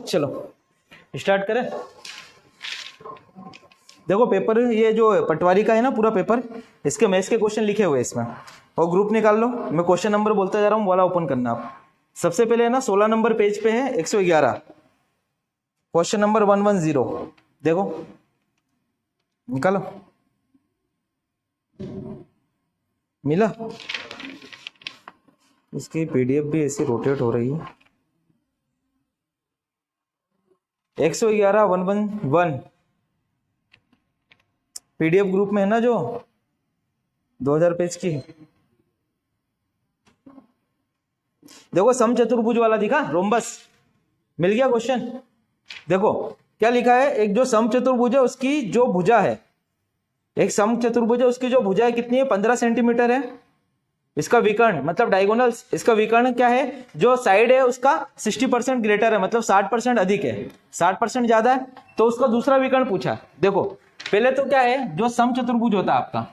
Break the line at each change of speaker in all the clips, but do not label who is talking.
चलो स्टार्ट करें। देखो पेपर ये जो पटवारी का है ना पूरा पेपर, इसके मैथ्स के क्वेश्चन लिखे हुए हैं इसमें, और ग्रुप निकाल लो। मैं क्वेश्चन नंबर बोलता जा रहा हूँ, वाला ओपन करना आप। सबसे पहले है ना 16 नंबर पेज पे है 111, क्वेश्चन नंबर 110। देखो निकालो, मिला? इसकी पीडीएफ भी ऐसी रोटेट हो रही है। 111 111 पीडीएफ ग्रुप में है ना, जो 2000 पेज की। देखो सम चतुर्भुज वाला दिखा, रोम्बस मिल गया क्वेश्चन। देखो क्या लिखा है, एक जो सम चतुर्भुज है उसकी जो भुजा है, एक सम चतुर्भुज है उसकी जो भुजा है कितनी है, 15 सेंटीमीटर है। इसका विकर्ण मतलब डायगोनल्स, इसका विकर्ण क्या है, जो साइड है उसका 60% ग्रेटर है, मतलब 60% अधिक है, 60% ज्यादा है, तो उसका दूसरा विकर्ण पूछा। देखो पहले तो क्या है, जो सम चतुर्भुज होता है आपका,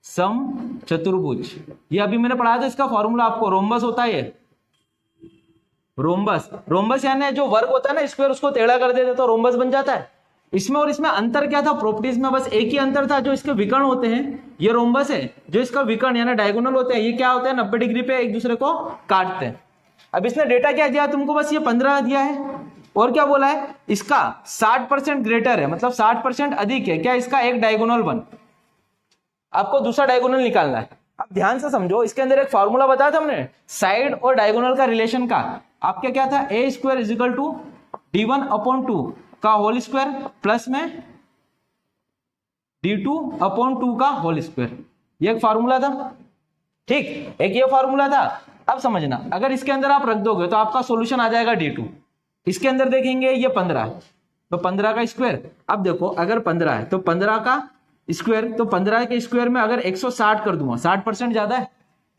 सम चतुर्भुज, ये अभी मैंने पढ़ाया था, इसका फॉर्मूला आपको रोम्बस होता है। ये रोम्बस, रोम्बस यानी जो वर्ग होता है ना स्क्वायर, उसको टेढ़ा कर देते तो रोम्बस बन जाता है। इसमें और इसमें अंतर क्या था, प्रॉपर्टीज में बस एक ही अंतर था, जो इसके विकर्ण होते हैं ये रोम्बस है, जो इसका विकर्ण यानी डायगोनल होते हैं ये क्या होते हैं, 90 डिग्री पे एक दूसरे को काटते हैं। अब इसने डेटा क्या दिया तुमको, बस ये 15 दिया है, और क्या बोला है, इसका 60% ग्रेटर है, मतलब 60% अधिक है क्या, इसका एक डायगोनल 1। आपको दूसरा डायगोनल निकालना है। अब ध्यान से समझो, इसके अंदर एक फॉर्मूला बताया था हमने साइड और डायगोनल का रिलेशन का। आपके क्या था, a square is equal to d1/2 का होल स्क्वायर प्लस में d2/2 का होल स्क्वायर, ये एक फॉर्मूला था। ठीक, एक ये फॉर्मूला था। अब समझना, अगर इसके अंदर आप रख दोगे तो आपका सॉल्यूशन आ जाएगा d2। इसके अंदर देखेंगे ये 15 है, तो 15 का स्क्वायर। अब देखो अगर 15 है तो 15 का स्क्वायर, तो 15 के स्क्वायर में अगर 160 कर दूंगा, 60% ज्यादा है,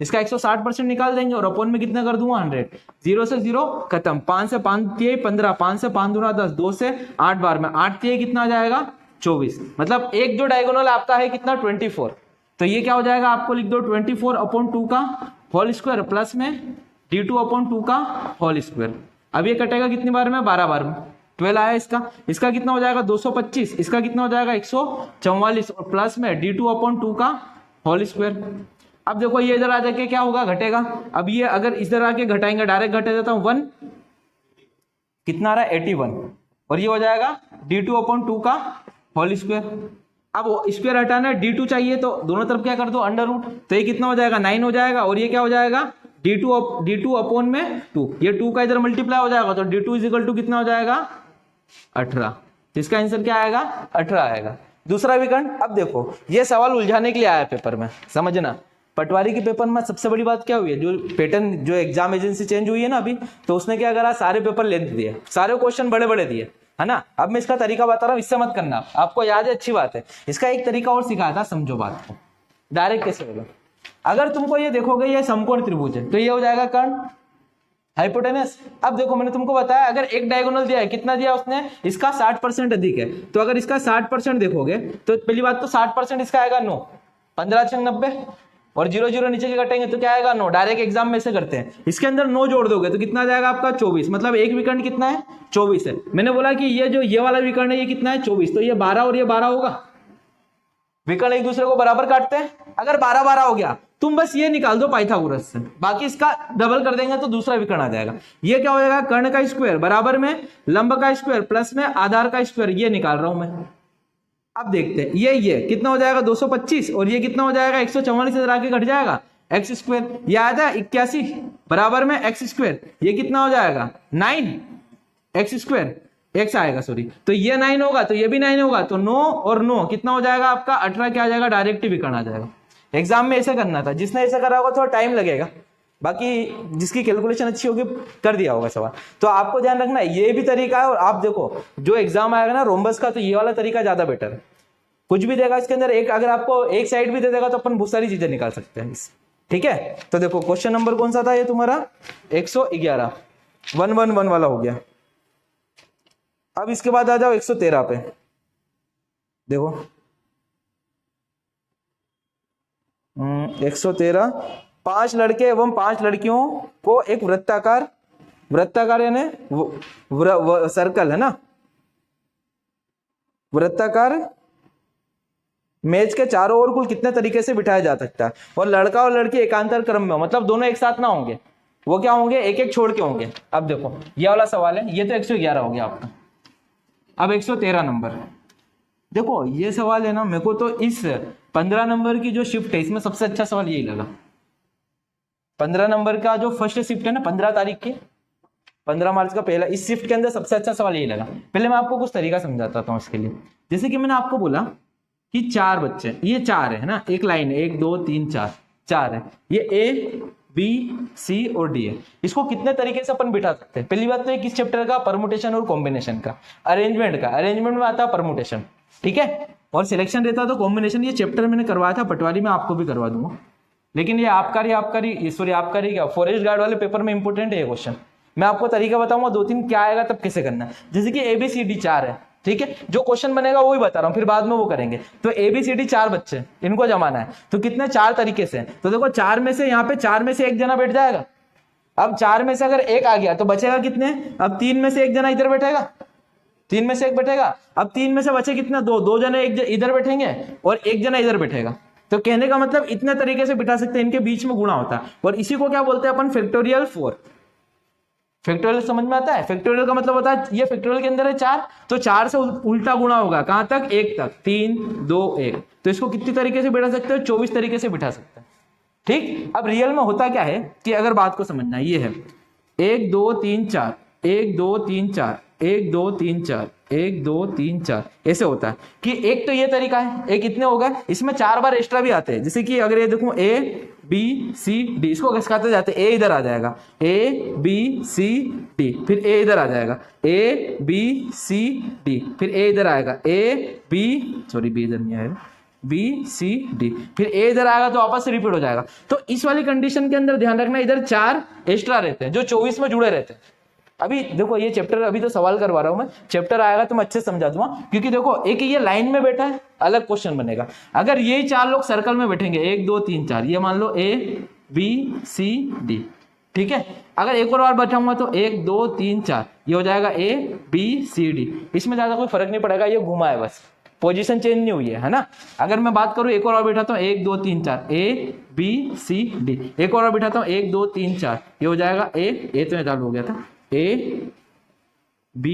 इसका 160% निकाल देंगे, और अपॉन में कितना कर दूंगा 100, 0 से 0 खत्म, 5 से 5 दिए 15, 5 से 5 दूना 10, 2 से 8 बार में 8 दिए कितना आ जाएगा 24, मतलब एक जो डायगोनल आपका है कितना 24। तो ये क्या हो जाएगा, आपको लिख दो 24/2 का होल स्क्वायर प्लस में d2/2 का होल स्क्वायर। अब ये कटेगा कितनी बार में, 12 बार में, 12 आया इसका। इसका कितना हो जाएगा 225, इसका कितना हो जाएगा 144, और प्लस में d2/2 का होल स्क्वायर। अब देखो ये इधर आ जाके क्या होगा, घटेगा। अब ये अगर इधर आके घटाएंगे, डायरेक्ट घटा देता हूं 1, कितना आ रहा है 81, और ये हो जाएगा d2/2 का होल स्क्वायर। अब स्क्वायर हटाना है, d2 चाहिए, तो दोनों तरफ क्या कर दो अंडर रूट, तो ये कितना हो जाएगा 9 हो जाएगा, और ये क्या हो जाएगा d2 अपॉन में 2, ये 2 का इधर मल्टीप्लाई हो जाएगा, तो d2 इज इक्वल टू कितना हो जाएगा 18। तो इसका आंसर क्या आएगा 18 आएगा, दूसरा विकर्ण। अब देखो ये सवाल उलझाने के लिए आया पेपर में, समझना। पटवारी के पेपर में सबसे बड़ी बात क्या हुई है, जो पैटर्न, जो एग्जाम एजेंसी चेंज हुई है ना अभी, तो उसने क्या करा, सारे पेपर ले दिए, सारे क्वेश्चन बड़े बड़े दिए, है ना। अब मैं इसका तरीका बता रहा हूँ, इससे मत करना, आपको याद है अच्छी बात है। इसका एक तरीका और सिखाया था, समझो बात को, डायरेक्ट कैसे बोलो। अगर तुमको ये देखोगे ये समकोण त्रिभुज है, तो ये हो जाएगा कर्ण, हाइपोटेनस। अब देखो मैंने तुमको बताया, अगर एक डायगोनल दिया है, कितना दिया उसने, इसका 60% अधिक है, तो अगर इसका 60% देखोगे तो पहली बात तो 60% इसका आएगा 9, 15 × 90, और 0 0 नीचे के कटेंगे तो क्या आएगा 9, डायरेक्ट एग्जाम में से करते हैं। इसके अंदर 9 जोड़ दोगे तो कितना जाएगा आपका 24, मतलब एक विकर्ण कितना है 24 है। मैंने बोला कि ये जो ये वाला विकर्ण है ये कितना है 24, तो ये 12 और ये 12 होगा, विकर्ण एक दूसरे को बराबर काटते हैं। अगर 12 12 हो गया, तुम बस ये निकाल दो पाइथागोरस से, बाकी इसका डबल कर देंगे तो दूसरा विकर्ण आ जाएगा। ये क्या हो जाएगा, कर्ण का स्क्वायर बराबर में लंब का स्क्वायर प्लस में आधार का स्क्वायर, ये निकाल रहा हूं मैं। अब देखते हैं ये कितना हो जाएगा 225, और ये कितना हो जाएगा 144 इधर आके घट जाएगा एक्स स्क्वायर, ये आ जाए 81 बराबर में एक्स स्क्वायर, ये कितना हो जाएगा 9 एक्स स्क्वायर, एक्स आएगा सॉरी, तो ये 9 होगा तो ये भी 9 होगा, तो 9 और 9 कितना हो जाएगा आपका 18, क्या आ जाएगा डायरेक्ट विकर्ण आ जाएगा। एग्जाम में ऐसे करना था, जिसने ऐसा करा होगा थोड़ा टाइम लगेगा, बाकी जिसकी कैलकुलेशन अच्छी होगी कर दिया होगा सवाल। तो आपको ध्यान रखना है ये भी तरीका है, और आप देखो जो एग्जाम आएगा ना रोम्बस का, तो ये वाला तरीका ज्यादा बेटर है। कुछ भी देगा इसके अंदर, एक अगर आपको एक साइड भी दे देगा तो अपन बहुत सारी चीजें निकाल सकते हैं, ठीक है। तो देखो क्वेश्चन नंबर कौन सा था ये तुम्हारा 111, 111 वाला हो गया। अब इसके बाद आ जाओ 113 पे, देखो 113, 5 लड़के एवं 5 लड़कियों को एक वृत्ताकार वृत्ताकार यानी सर्कल है ना, वृत्ताकार मेज के चारों ओर कुल कितने तरीके से बिठाया जा सकता है, और लड़का और लड़की एकांतर क्रम में, मतलब दोनों एक साथ ना होंगे, वो क्या होंगे, एक एक छोड़ के होंगे। अब देखो ये वाला सवाल है, ये तो 111 हो गया आपका। अब 113 नंबर देखो, ये सवाल है ना, मेरे को तो इस 15 नंबर की जो शिफ्ट है इसमें सबसे अच्छा सवाल यही लगा। 15 नंबर का जो फर्स्ट शिफ्ट है ना, 15 तारीख की, 15 मार्च का पहला, इस शिफ्ट के अंदर सबसे अच्छा सवाल यही लगा। पहले मैं आपको कुछ तरीका समझाता हूँ इसके लिए। जैसे कि मैंने आपको बोला कि 4 बच्चे, ये 4 है ना, एक लाइन है, 1 2 3 4, 4 है, ये ए बी सी और डी है। इसको कितने तरीके से अपन बिठा सकते हैं? पहली बात तो किस चैप्टर का, परमुटेशन और कॉम्बिनेशन का, अरेंजमेंट का, अरेंजमेंट में आता है परमुटेशन, ठीक है, और सिलेक्शन रहता तो कॉम्बिनेशन। ये चैप्टर मैंने करवाया था पटवारी में, आपको भी करवा दूंगा, लेकिन ये आबकारी क्या फॉरेस्ट गार्ड वाले पेपर में इंपॉर्टेंट है ये क्वेश्चन। मैं आपको तरीका बताऊंगा 2-3 क्या आएगा तब कैसे करना है। जैसे कि ABCD 4 है, ठीक है, जो क्वेश्चन बनेगा वही बता रहा हूँ, फिर बाद में वो करेंगे। तो ABCD 4 बच्चे, इनको जमाना है, तो कितने 4 तरीके से। तो देखो 4 में से, यहाँ पे 4 में से एक जना बैठ जाएगा। अब 4 में से अगर एक आ गया तो बचेगा कितने, अब 3 में से एक जना इधर बैठेगा, 3 में से एक बैठेगा। अब 3 में से बचे कितना, 2 जने एक इधर बैठेंगे और एक जना इधर बैठेगा। तो कहने का मतलब इतने तरीके से बिठा सकते हैं, इनके बीच में गुणा होता है, और इसी को क्या बोलते हैं अपन, फैक्टोरियल 4। फैक्टोरियल समझ में आता है? फैक्टोरियल का मतलब होता है, ये फैक्टोरियल के अंदर है 4, तो 4 से उल्टा गुणा होगा, कहां तक, 1 तक, 3 2 1। तो इसको कितनी तरीके से बिठा सकते हो, 24 तरीके से बिठा सकते हैं, ठीक। अब रियल में होता क्या है कि अगर बात को समझना, ये है 1 2 3 4, 1 2 3 4, 1 2 3 4, 1 2 3 4, ऐसे होता है कि एक तो ये तरीका है, एक इतने होगा, इसमें 4 बार एक्स्ट्रा भी आते हैं। जैसे कि अगर ये देखूं A B C D, इसको घसकाते जाते, A इधर आ जाएगा, A B C D, फिर A इधर आ जाएगा, A B C D, फिर A इधर आएगा, A B इधर नहीं आएगा, B C D, फिर A इधर आएगा, तो वापस से रिपीट हो जाएगा। तो इस वाली कंडीशन के अंदर ध्यान रखना, इधर 4 एक्स्ट्रा रहते हैं जो 24 में जुड़े रहते हैं। अभी देखो ये चैप्टर, अभी तो सवाल करवा रहा हूं मैं, चैप्टर आएगा तो मैं अच्छे से समझा दूंगा, क्योंकि देखो एक ये लाइन में बैठा है, अलग क्वेश्चन बनेगा। अगर ये 4 लोग सर्कल में बैठेंगे, 1 2 3 4, ये मान लो A B C D, ठीक है। अगर एक और बार बैठाऊंगा तो 1 2 3 4, ये हो जाएगा A B C D। इसमें ज्यादा कोई फर्क नहीं पड़ेगा, ये घुमा है बस, पोजीशन चेंज नहीं हुई है ना। अगर मैं बात करूं एक और बैठाता हूं, 1 2 3 4, A B C D, एक और बैठाता हूं, 1 2 3 4, ये हो जाएगा A तो चालू हो गया था, A B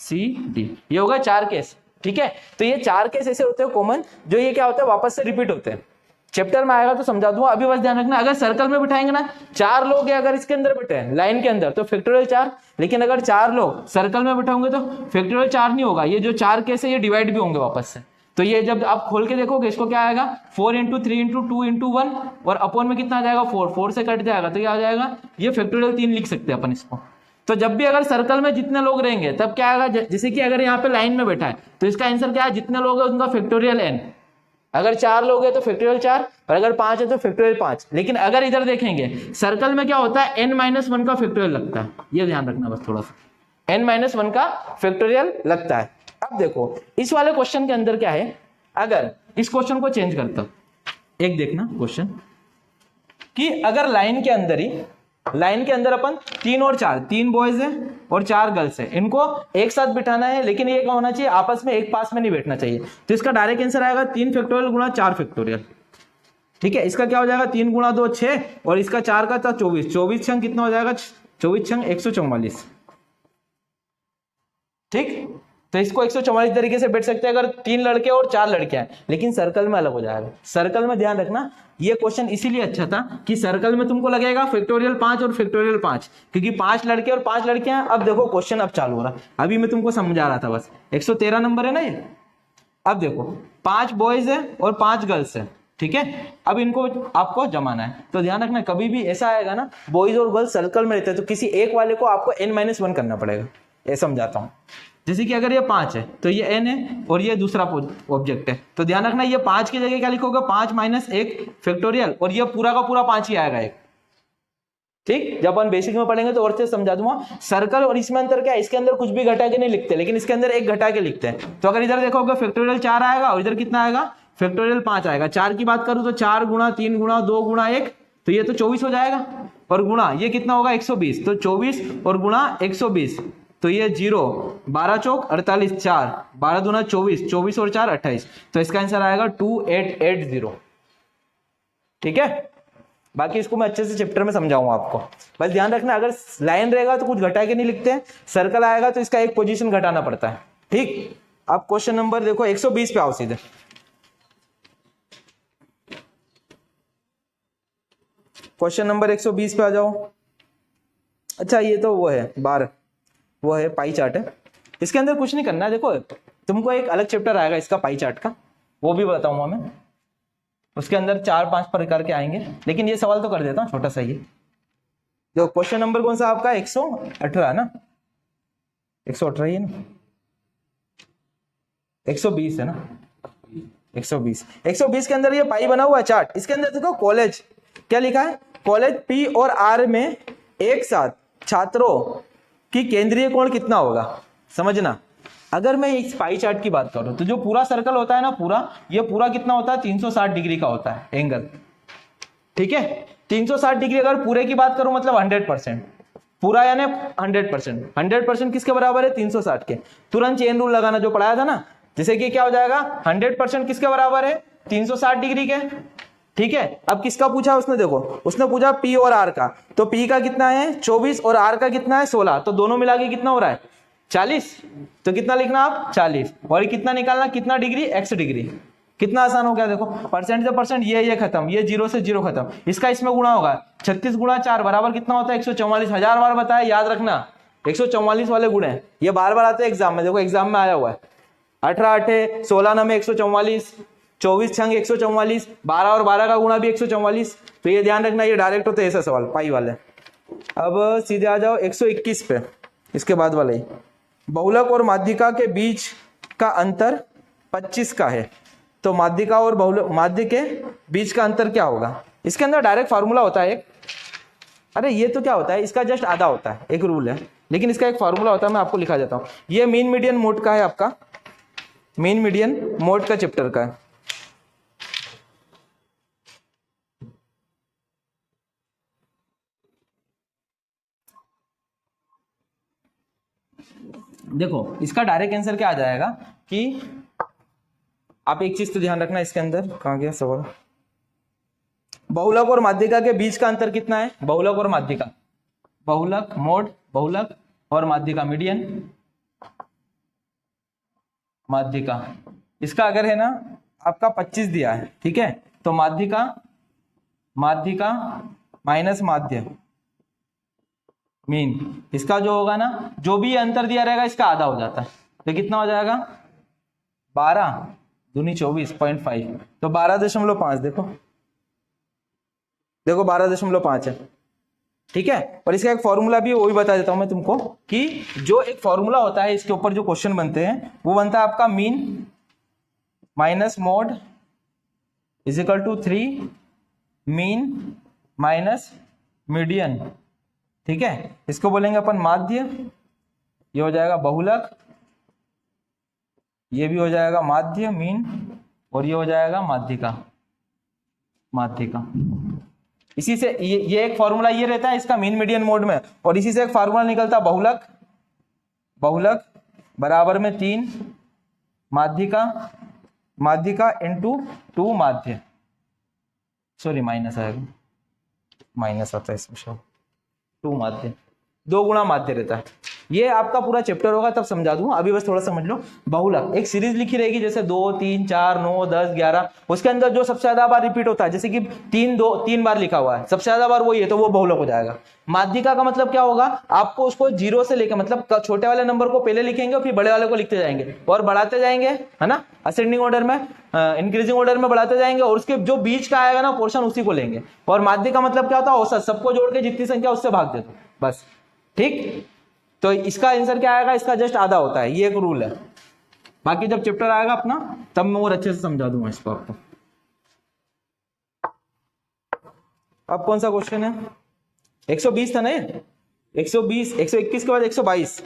C D, ये होगा 4 केस, ठीक है। तो ये 4 केस ऐसे होते हैं कॉमन, जो ये क्या होता है, वापस से रिपीट होते हैं। चैप्टर में आएगा तो समझा दूंगा, अभी बस ध्यान रखना, अगर सर्कल में बिठाएंगे ना, 4 लोग है अगर इसके अंदर बैठे हैं लाइन के अंदर, तो फैक्टोरियल 4, लेकिन अगर 4 लोग सर्कल में बिठाओगे तो फैक्टोरियल 4 नहीं होगा, ये जो 4 केस है ये डिवाइड भी होंगे वापस से। तो ये जब आप खोल के देखोगे, इसको क्या आएगा, 4 × 3 × 2 × 1, और अपॉन में कितना आ जाएगा, 4 से कट जाएगा, तो क्या आ जाएगा, ये फैक्टोरियल 3 लिख सकते हैं अपन इसको। तो जब भी अगर सर्कल में जितने लोग रहेंगे तब क्या आएगा, जैसे कि अगर यहाँ पे लाइन में बैठा है तो इसका आंसर क्या है, जितने लोग हैं उनका फैक्टोरियल n। अगर 4 लोग हैं तो फैक्टोरियल 4, और अगर 5 है तो फैक्टोरियल 5। लेकिन अगर इधर देखेंगे सर्कल में क्या होता है, n-1 का फैक्टोरियल लगता है, ये ध्यान रखना बस थोड़ा सा, n-1 का फैक्टोरियल लगता है। अब देखो इस वाले क्वेश्चन के अंदर क्या है, अगर इस क्वेश्चन को चेंज करता हूं, एक देखना क्वेश्चन कि अगर लाइन के अंदर अपन 3 और 4, 3 बॉयज है और 4 गर्ल्स है, इनको एक साथ बिठाना है, लेकिन ये क्या होना चाहिए, आपस में एक पास में नहीं बैठना चाहिए। तो इसका डायरेक्ट आंसर आएगा 3 फैक्टोरियल गुणा 4 फैक्टोरियल, ठीक है। इसका क्या हो जाएगा, 3 गुणा 2 6, और इसका 4 का था 24, 24 छंग कितना हो जाएगा, 24 छंग 144, ठीक। तो इसको 144 तरीके से बैठ सकते हैं अगर 3 लड़के और 4 लड़के हैं, लेकिन सर्कल में अलग हो जाएगा। सर्कल में ध्यान रखना, ये क्वेश्चन इसीलिए अच्छा था कि सर्कल में तुमको लगेगा फैक्टोरियल 5 और फैक्टोरियल 5, क्योंकि 5 लड़के और 5 लड़के हैं। अब देखो क्वेश्चन अब चालू हो रहा, अभी मैं तुमको समझा रहा था बस। 113 नंबर है ना ये। अब देखो 5 बॉयज है और 5 गर्ल्स है, ठीक है। अब इनको आपको जमाना है, तो ध्यान रखना कभी भी ऐसा आएगा ना, बॉयज और गर्ल्स सर्कल में रहते हैं, तो किसी एक वाले को आपको n-1 करना पड़ेगा। ये समझाता हूँ, जैसे कि अगर ये 5 है तो ये n है और ये दूसरा ऑब्जेक्ट है, तो ध्यान रखना ये 5 की जगह क्या लिखोगे, 5 - 1 फैक्टोरियल, और ये पूरा का पूरा 5 ही आएगा एक, ठीक। जब अपन बेसिक में पढ़ेंगे तो और से समझा दूंगा। सर्कल और इसमें अंतर क्या है, इसके अंदर कुछ भी घटा के नहीं लिखते, लेकिन इसके अंदर एक घटा के लिखते हैं। तो अगर इधर देखोगे फैक्टोरियल 4 आएगा और इधर कितना आएगा, फैक्टोरियल 5 आएगा। 4 की बात करूं तो 4 × 3 × 2 × 1, तो ये तो 24 हो जाएगा। और गुणा ये कितना होगा 120, तो 24 और गुणा 120, तो ये 0, 12 चौक 48, 4, 12 दूना 24, 24 और 4 28, तो इसका आंसर आएगा 2880। ठीक है, बाकी इसको मैं अच्छे से चैप्टर में समझाऊंगा आपको। बस ध्यान रखना, अगर लाइन रहेगा तो कुछ घटा के नहीं लिखते हैं, सर्कल आएगा तो इसका एक पोजीशन घटाना पड़ता है। ठीक, अब क्वेश्चन नंबर देखो 120 पे आओ सीधे। क्वेश्चन नंबर 120 पे आ जाओ। अच्छा ये तो वो है बार, वो है पाई चार्ट है, इसके अंदर कुछ नहीं करना है। देखो तुमको एक अलग चैप्टर आएगा इसका पाई चार्ट का, वो भी बताऊंगा मैं, उसके अंदर 4-5 प्रकार के आएंगे, लेकिन ये सवाल तो कर देता हूँ छोटा सा। ये जो क्वेश्चन नंबर कौन सा आपका 118 ना, 118 है ना, 120 है ना, 120 के अंदर ये पाई बना हुआ है चार्ट। इसके अंदर देखो कॉलेज क्या लिखा है, कॉलेज पी और आर में एक साथ छात्रों की केंद्रीय कोण कितना होगा। समझना, अगर मैं इस पाई चार्ट की बात करूं तो जो पूरा सर्कल होता है ना, पूरा ये पूरा कितना होता है 360 डिग्री का होता है एंगल। ठीक है, 360 डिग्री अगर पूरे की बात करूं मतलब 100%, पूरा यानी 100%। 100% किसके बराबर है 360 के। तुरंत चेन रूल लगाना जो पढ़ाया था ना, जैसे कि क्या हो जाएगा 100% किसके बराबर है 360 डिग्री के। ठीक है, अब किसका पूछा उसने, देखो उसने पूछा पी और आर का, तो पी का कितना है 24 और आर का कितना है 16, तो दोनों मिला के कितना हो रहा है 40। तो कितना लिखना आप 40, और कितना निकालना, कितना डिग्री x डिग्री। कितना आसान हो गया, देखो परसेंट से परसेंट, ये खत्म, ये 0 से 0 खत्म, इसका इसमें गुणा होगा 36 गुणा 4 बराबर कितना होता है 144। 1000 बार बताया, याद रखना 144 वाले गुणे, ये बार बार आते हैं एग्जाम में। देखो एग्जाम में आया हुआ है 18 8 16 9 में 144, 24 छंग 144, 12 और 12 का गुणा भी 144। तो ये ध्यान रखना, ये डायरेक्ट होते हैं ऐसा सवाल पाई वाले। अब सीधे आ जाओ 121 पे, इसके बाद वाले, बहुलक और माध्यिका के बीच का अंतर 25 का है, तो माध्यिका और बहुलक माध्य के बीच का अंतर क्या होगा। इसके अंदर डायरेक्ट फार्मूला होता है एक, अरे ये तो क्या होता है, इसका जस्ट आधा होता है, एक रूल है, लेकिन इसका एक फार्मूला होता है, मैं आपको लिखा जाता हूं। ये मीन मीडियन मोड का है, आपका मीन मीडियन मोड का चैप्टर का है। देखो इसका डायरेक्ट आंसर क्या आ जाएगा कि आप एक चीज तो ध्यान रखना, इसके अंदर कहां गया सवाल, बहुलक और माध्यिका के बीच का अंतर कितना है। बहुलक और माध्यिका, बहुलक मोड, बहुलक और माध्यिका मीडियन माध्यिका, इसका अगर है ना आपका 25 दिया है, ठीक है, तो माध्यिका माध्यिका माइनस माध्य मीन, इसका जो होगा ना, जो भी अंतर दिया रहेगा इसका आधा हो जाता है, तो कितना हो जाएगा 12 दूनी 24.5, तो 12.5, देखो 12.5 है। ठीक है, और इसका एक फॉर्मूला भी वो भी बता देता हूं मैं तुमको, कि जो एक फॉर्मूला होता है इसके ऊपर जो क्वेश्चन बनते हैं वो बनता है आपका mean minus mode is equal to 3 mean minus median. ठीक है, इसको बोलेंगे अपन माध्य, ये हो जाएगा बहुलक, ये भी हो जाएगा माध्य मीन, और ये हो जाएगा माध्यिका माध्यिका। इसी से ये एक फॉर्मूला ये रहता है इसका मीन मीडियन मोड में, और इसी से एक फॉर्मूला निकलता है बहुलक, बहुलक बराबर में 3 माध्यिका माध्यिका इंटू 2 माध्य, सॉरी माइनस आएगा, माइनस आता है इसमें, 2 माध्य, 2 गुणा माध्य रहता है। ये आपका पूरा चैप्टर होगा तब समझा दूंगा, अभी बस थोड़ा समझ लो। बहुलक एक सीरीज लिखी रहेगी, जैसे 2 3 4 9 10 11, उसके अंदर जो सबसे ज्यादा बार रिपीट होता है, जैसे कि 3 बार लिखा हुआ है, सबसे ज्यादा बार वही है, तो वो बहुलक हो जाएगा। माध्यिका का मतलब क्या होगा, आपको उसको 0 से लेकर, मतलब छोटे वाले नंबर को पहले लिखेंगे और फिर बड़े वाले को लिखते जाएंगे और बढ़ाते जाएंगे, है ना, असेंडिंग ऑर्डर में, इंक्रीजिंग ऑर्डर में बढ़ाते जाएंगे, और उसके जो बीच का आएगा ना पोर्शन उसी को लेंगे। और माध्य का मतलब क्या होता है, औसत, सबको जोड़ के जितनी संख्या उससे भाग दे दो बस। ठीक, तो इसका आंसर क्या आएगा, इसका जस्ट आधा होता है, ये एक रूल है। बाकी जब चैप्टर आएगा अपना तब मैं और अच्छे से समझा दूंगा इसको आपको। अब कौन सा क्वेश्चन है, 120 था ना ये, 120 121 के बाद 122,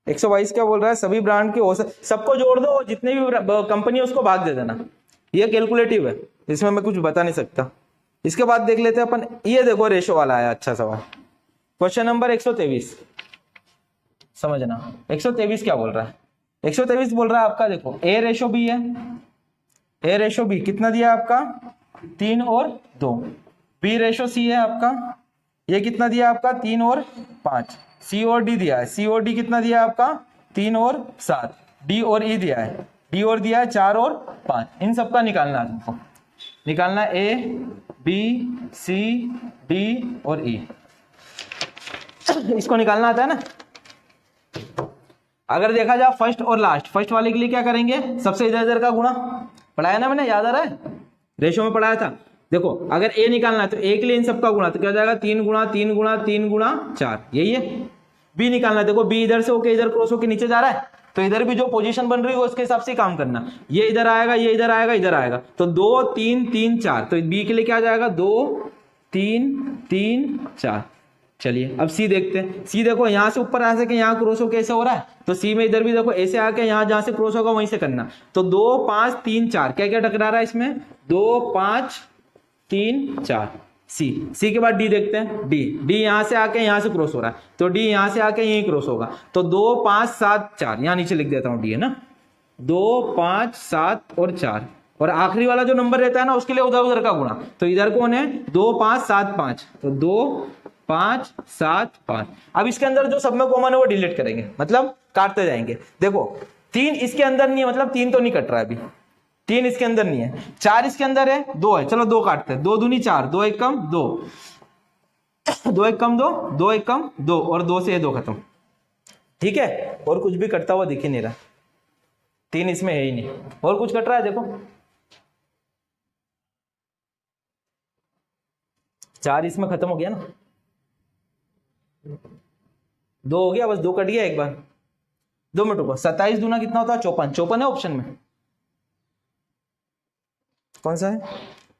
122 क्या बोल रहा है, सभी ब्रांड के औसत सबको जोड़ दो, जितने भी कंपनी है उसको भाग दे देना। ये कैलकुलेटिव है, इसमें मैं कुछ बता नहीं सकता, इसके बाद देख लेते हैं अपन, ये देखो रेशो वाला है अच्छा सवाल, क्वेश्चन नंबर 123, समझना 123 क्या बोल रहा है। 123 बोल रहा है आपका, देखो ए रेशो बी है, ए रेशो बी कितना दिया है आपका 3 और 2, बी रेशो सी है आपका, ये कितना दिया आपका 3 और 5, सी और डी दिया है, सी और डी कितना दिया है आपका 3 और 7, डी और ई दिया है, डी और दिया है 4 और 5, इन सबका निकालना है तुमको, निकालना ए बी सी डी और ई, इसको निकालना आता है ना। अगर देखा जाए फर्स्ट और लास्ट, फर्स्ट वाले के लिए क्या करेंगे, सबसे इधर इधर का गुणा, पढ़ाया ना मैंने, याद आ रहा है, रेशो में पढ़ाया था। देखो अगर ए निकालना है तो ए के लिए इन सबका गुणा, तो क्या हो जाएगा 3 गुणा 3 गुणा 3 गुणा 4, यही है। बी निकालना है, देखो बी इधर से होके इधर क्रॉस होके नीचे जा रहा है, तो इधर भी जो पोजीशन बन रही है उसके हिसाब से काम करना, ये इधर आएगा, ये इधर आएगा, इधर आएगा, तो 2 3 3 4, तो बी के लिए क्या जाएगा 2 3 3 4। चलिए अब सी देखते हैं, सी देखो यहां से ऊपर आ सके यहाँ क्रॉस हो कैसे हो रहा है, तो सी में इधर भी देखो ऐसे आके यहाँ जहां से क्रॉस होगा वहीं से करना, तो 2 5 3 4, क्या क्या टकरा रहा है इसमें 2 5 3 4, सी के बाद डी देखते हैं, डी यहां से आके यहां से क्रॉस हो रहा है, तो डी यहां से आके यहीं क्रॉस होगा, तो 2 5 7 4, यहां नीचे लिख देता हूं डी है ना, 2 5 7 और 4, और आखिरी वाला जो नंबर रहता है ना उसके लिए उधर उधर का गुणा, तो इधर कौन है 2 5 7 5, तो 2 5 7 5। अब इसके अंदर जो सब में कॉमन है वो डिलीट करेंगे, मतलब काटते जाएंगे। देखो 3 इसके अंदर नहीं है, मतलब 3 तो नहीं कट रहा है अभी, 3 इसके अंदर नहीं है, 4 इसके अंदर है, 2 है, चलो 2 काटते हैं, 2 दूनी 4, 2 एक कम 2, 2 एक कम 2, 2 एक कम 2, और 2 से 2 खत्म, ठीक है, और कुछ भी कटता हुआ दिख ही नहीं रहा, 3 इसमें है ही नहीं, और कुछ कट रहा है देखो 4 इसमें खत्म हो गया ना, 2 हो गया, बस 2 कट गया एक बार, 2 मिनट रुको, 27 दूना कितना होता है 54, 54 है ऑप्शन में, कौन सा है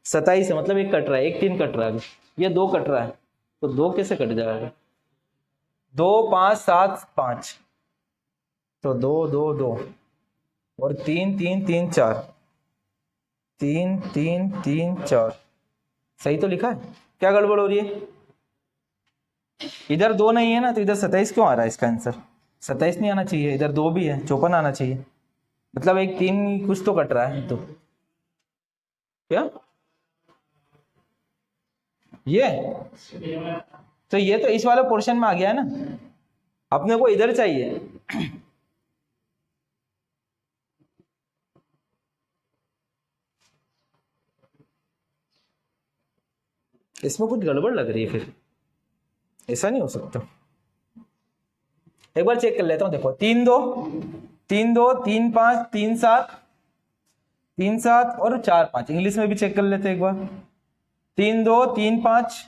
27 है, मतलब एक कट रहा है, एक 3 कट रहा है, ये 2 कट रहा है, तो 2 कैसे कट जाएगा, 2 5 7 5, तो 2 2 2 और 3 3 3 4, 3 3 3 4, सही तो लिखा है, क्या गड़बड़ हो रही है, इधर 2 नहीं है ना, तो इधर 27 क्यों आ रहा है, इसका आंसर 27 नहीं आना चाहिए, इधर 2 भी है, 54 आना चाहिए, मतलब एक 3 कुछ तो कट रहा है, तो क्या ये, तो ये तो इस वाले पोर्शन में आ गया है ना, अपने को इधर चाहिए, इसमें कुछ गड़बड़ लग रही है, फिर ऐसा नहीं हो सकता, एक बार चेक कर लेता हूं, देखो 3 2 3 2 3 5 3 7 3 7 और 4 5, इंग्लिश में भी चेक कर लेते हैं एक बार, 3 2 3 5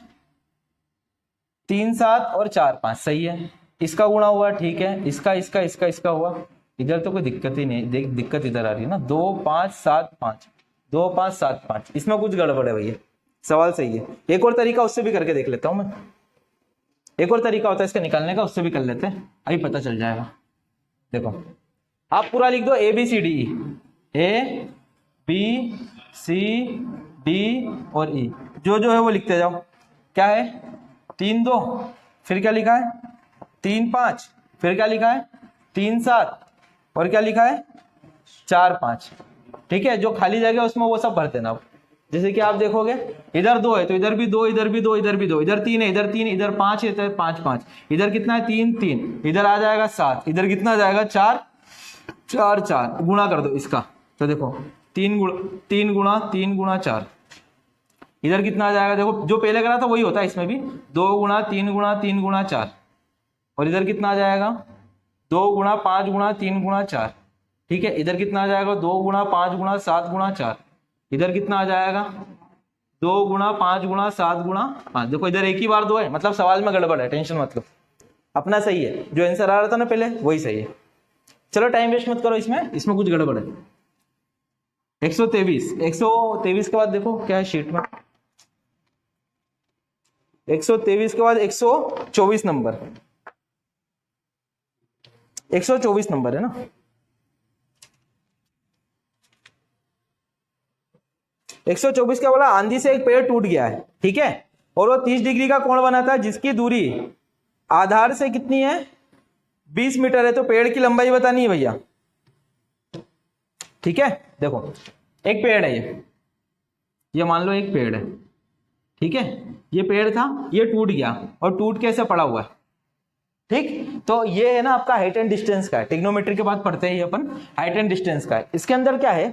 3 7 और 4 5, सही है, इसका गुणा हुआ ठीक है, इसका इसका इसका इसका हुआ, इधर तो कोई दिक्कत ही नहीं, देख दिक्कत इधर आ रही है ना, 2 5 7 5, 2 5 7 5, इसमें कुछ गड़बड़ है भैया, सवाल सही है, एक और तरीका उससे भी करके देख लेता हूं मैं, एक और तरीका होता है इसका निकालने का, उससे भी कर लेते हैं, अभी पता चल जाएगा। देखो आप पूरा लिख दो A B C D E, A B C D और ई, जो है वो लिखते जाओ, क्या है 3 2, फिर क्या लिखा है 3 5, फिर क्या लिखा है 3 7, और क्या लिखा है 4 5, ठीक है, जो खाली जगह उसमें वो सब भर देना। जैसे कि आप देखोगे इधर 2 है, तो इधर भी 2, इधर भी 2, इधर भी 2, इधर 3 है, इधर 3, इधर 5 है, इधर 5 5, इधर कितना है 3 3, इधर आ जाएगा 7, इधर कितना आ जाएगा 4 4 4, गुणा कर दो इसका, तो देखो 3 गुणा 4, इधर कितना आ जाएगा, देखो जो पहले करा था वही होता है इसमें भी, 2 गुणा 3 गुणा 3 गुणा 4, और इधर कितना आ जाएगा 2 गुणा 5 गुणा 3 गुणा 4, ठीक है, इधर कितना आ जाएगा 2 गुणा 5 गुणा 7 गुणा 4, इधर कितना आ जाएगा 2 गुणा 5 गुणा 7 गुणा 5, देखो इधर एक ही बार 2 है, मतलब सवाल में गड़बड़ है, टेंशन मत लो, अपना सही है, जो आंसर आ रहा था ना पहले वही सही है। चलो टाइम वेस्ट मत करो, इसमें कुछ गड़बड़ है। 123 के बाद देखो क्या है शीट में, 123 के बाद 124 नंबर, 124 नंबर है ना, 124 क्या बोला, आंधी से एक पेड़ टूट गया है, ठीक है, और वो 30 डिग्री का कोण बनाता है जिसकी दूरी आधार से कितनी है 20 मीटर है। तो पेड़ की लंबाई बतानी है भैया। ठीक है, देखो एक पेड़ है, ये मान लो एक पेड़ है, ठीक है, ये पेड़ था, ये टूट गया और टूट के ऐसे पड़ा हुआ है। ठीक, तो ये है ना आपका हाइट एंड डिस्टेंस का है, ट्रिग्नोमेट्री के बाद पढ़ते हैं अपन हाइट एंड डिस्टेंस का है। इसके अंदर क्या है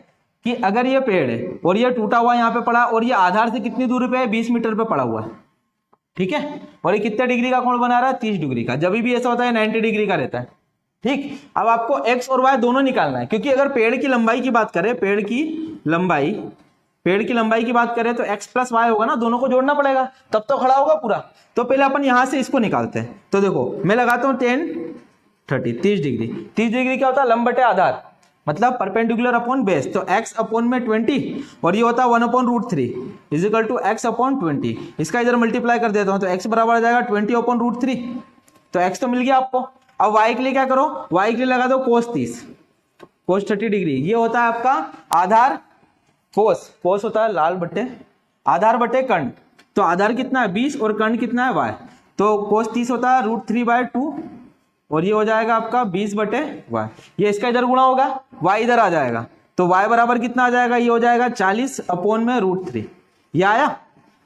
कि अगर ये पेड़ है और ये टूटा हुआ यहाँ पे पड़ा और ये आधार से कितनी दूरी पे है 20 मीटर पे पड़ा हुआ है, ठीक है, और ये कितने डिग्री का कोण बना रहा है 30 डिग्री का। जब भी ऐसा होता है 90 डिग्री का रहता है। ठीक, अब आपको एक्स और वाई दोनों निकालना है, क्योंकि अगर पेड़ की लंबाई की बात करें, पेड़ की लंबाई की बात करें तो x प्लस वाई होगा ना, दोनों को जोड़ना पड़ेगा तब तो खड़ा होगा पूरा। तो पहले अपन यहां से इसको निकालते हैं। तो देखो मैं लगाता हूं 10 30 30 डिग्री। 30 डिग्री क्या होता है लंब बटे आधार, मतलब परपेंडिकुलर अपॉन बेस। तो x अपॉन में 20 और ये होता है 1 upon root 3 is equal to x upon 20। इसका इधर मल्टीप्लाई कर देता हूं तो x बराबर आ जाएगा 20 अपॉन रूट 3। तो x तो मिल गया आपको। अब y के लिए क्या करो, y के लिए लगा दो cos 30 cos 30 डिग्री। ये होता है आपका आधार, कोस होता है लाल बट्टे आधार बटे कर्ण। तो आधार कितना है 20 और कर्ण कितना है y। तो कोस 30 होता है रूट 3/2 और ये हो जाएगा आपका 20 बटे y। ये इसका इधर गुणा होगा, y इधर आ जाएगा, तो y बराबर कितना आ जाएगा, ये हो जाएगा 40 अपॉन में रूट 3। ये आया।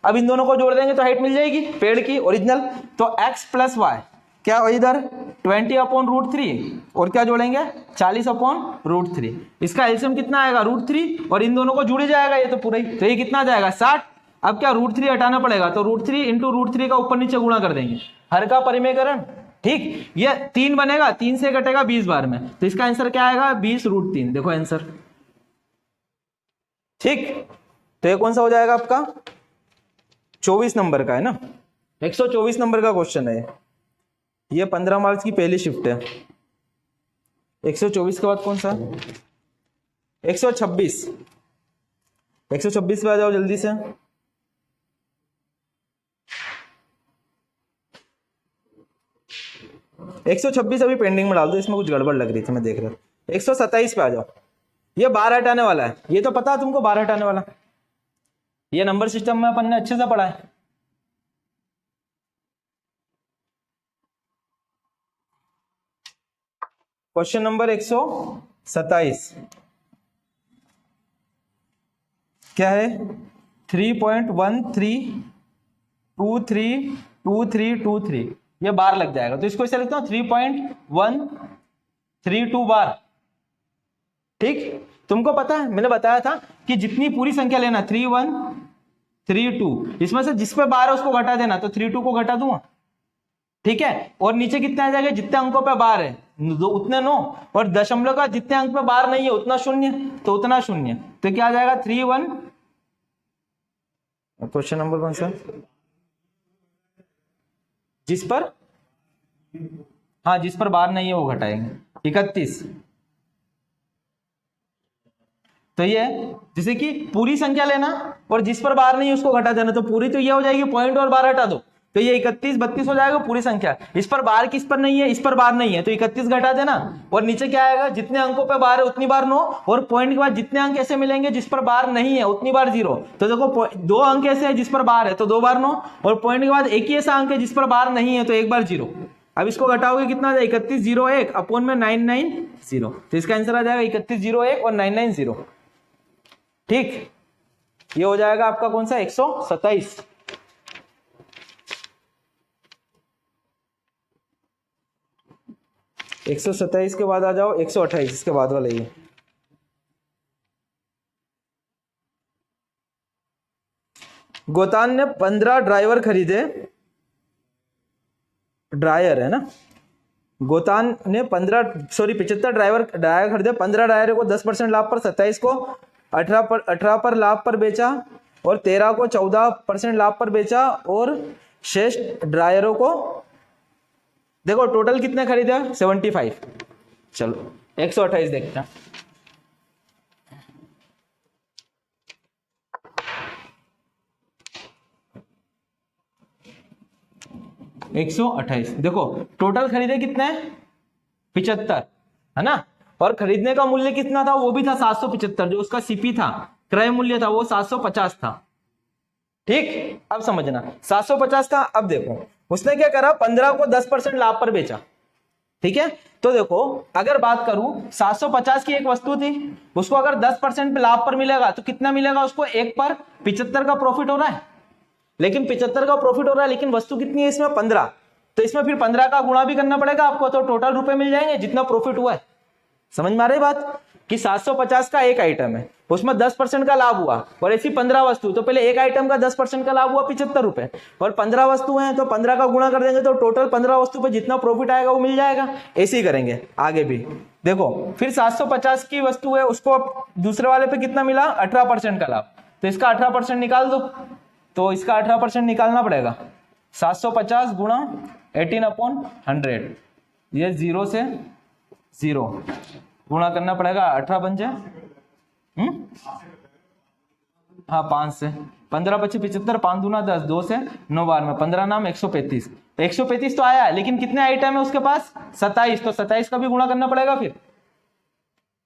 अब इन दोनों को जोड़ देंगे तो हाइट मिल जाएगी पेड़ की ओरिजिनल। तो x प्लस वाई क्या हो इधर 20 अपॉन रूट 3 और क्या जोड़ेंगे 40 अपॉन रूट 3। इसका एलसीएम कितना आएगा रूट 3 और इन दोनों को जुड़ जाएगा ये तो पूरा ही। तो ये कितना आ जाएगा 60। अब क्या रूट 3 हटाना पड़ेगा, तो रूट 3 इंटू रूट 3 का ऊपर नीचे गुणा कर देंगे, हर का परिमेयकरण। ठीक, ये 3 बनेगा, 3 से कटेगा 20 बार में, तो इसका आंसर क्या आएगा 20 रूट 3। देखो आंसर। ठीक, तो ये कौन सा हो जाएगा आपका 24 नंबर का है ना, 124 नंबर का क्वेश्चन है ये 15 मार्क्स की पहली शिफ्ट है। 124 के बाद कौन सा 126 पे आ जाओ जल्दी से। एक 126 अभी पेंडिंग में डाल दो, इसमें कुछ गड़बड़ लग रही थी मैं देख रहा था। 127 पे आ जाओ। ये बार हटाने वाला है, ये तो पता है तुमको बार हटाने वाला। ये नंबर सिस्टम में अपन ने अच्छे से पढ़ा है। क्वेश्चन नंबर 127 क्या है 3.13232323 ये बार लग जाएगा, तो इसको ऐसे लिखता हूं 3.132 बार। ठीक, तुमको पता है मैंने बताया था कि जितनी पूरी संख्या लेना 3132 इसमें से जिस पे बार है उसको घटा देना, तो 32 को घटा दूंगा। ठीक है, और नीचे कितने आ जाएगा जितने अंकों पे बार है उतने 9 और दशमलव का जितने अंक पे बार नहीं है उतना 0 तो उतना 0। तो क्या आ जाएगा 31। क्वेश्चन नंबर कौन सा जिस पर हाँ जिस पर बार नहीं है वो घटाएंगे 31। तो ये जैसे कि पूरी संख्या लेना और जिस पर बार नहीं है उसको घटा देना, तो पूरी तो ये हो जाएगी पॉइंट और बार हटा दो तो ये 31 32 हो जाएगा पूरी संख्या। इस पर बार किस पर नहीं है, इस पर बार नहीं है तो 31 घटा देना और नीचे क्या आएगा जितने अंकों पे बार है उतनी बार 9 और पॉइंट के बाद जितने अंक ऐसे मिलेंगे जिस पर बार नहीं है उतनी बार 0। तो देखो 2 अंक ऐसे है जिस पर बार है तो 2 बार 9 और पॉइंट के बाद एक ही ऐसा अंक है जिस पर बार नहीं है तो 1 बार 0। अब इसको घटाओगे कितना आ जाएगा 3101 अपॉन में 990, तो इसका आंसर आ जाएगा 3101 और 990। ठीक, ये हो जाएगा आपका कौन सा 127। एक 127 के बाद आ जाओ 128 इसके बाद वाला ये। गोतान ने 15 ड्राइवर खरीदे, ड्रायर है ना, गोतान ने 75 ड्राइवर खरीदे, 15 ड्रायर को 10% लाभ पर, 27 को 18 पर लाभ पर बेचा और 13 को 14% लाभ पर बेचा और शेष ड्रायरों को देखो टोटल कितने खरीदे 75। चलो 128 देखते हैं। एक 128 देखो टोटल खरीदे कितने 75 है ना, और खरीदने का मूल्य कितना था वो भी था 775 जो उसका सीपी था, क्रय मूल्य था वो 750 था। ठीक, अब समझना 750 का। अब देखो उसने क्या करा, 15 को 10% लाभ पर बेचा, ठीक है। तो देखो अगर बात करूं 750 की एक वस्तु थी, उसको अगर 10% लाभ पर मिलेगा तो कितना मिलेगा उसको, 1 पर 75 का प्रॉफिट हो रहा है। लेकिन 75 का प्रॉफिट हो रहा है, लेकिन वस्तु कितनी है इसमें 15, तो इसमें फिर 15 का गुणा भी करना पड़ेगा आपको, तो टोटल रुपए मिल जाएंगे जितना प्रॉफिट हुआ है। समझ में आ रही बात कि 750 का एक आइटम है, उसमें 10% का लाभ हुआ, और ऐसी 15 वस्तु, तो पहले एक आइटम का 10% का लाभ हुआ 75 रुपए, और 15 वस्तु हैं तो 15 का गुणा कर देंगे तो टोटल 15 वस्तु पे जितना प्रॉफिट आएगा वो मिल जाएगा। ऐसे ही करेंगे आगे भी। देखो फिर 750 की वस्तु है, उसको दूसरे वाले पे कितना मिला, 18% का लाभ, तो इसका 18% निकाल दो, तो इसका 18% निकालना पड़ेगा। 750 गुणा 18/100, ये 0 से 0 गुणा करना पड़ेगा, 18 बन जाए, हाँ 5 से 15 25 75, 5 दूना 10, 2 से 9 बार में 15 नाम 135, तो 135 तो आया, लेकिन कितने आइटम है उसके पास, 27, तो 27 का भी गुणा करना पड़ेगा फिर,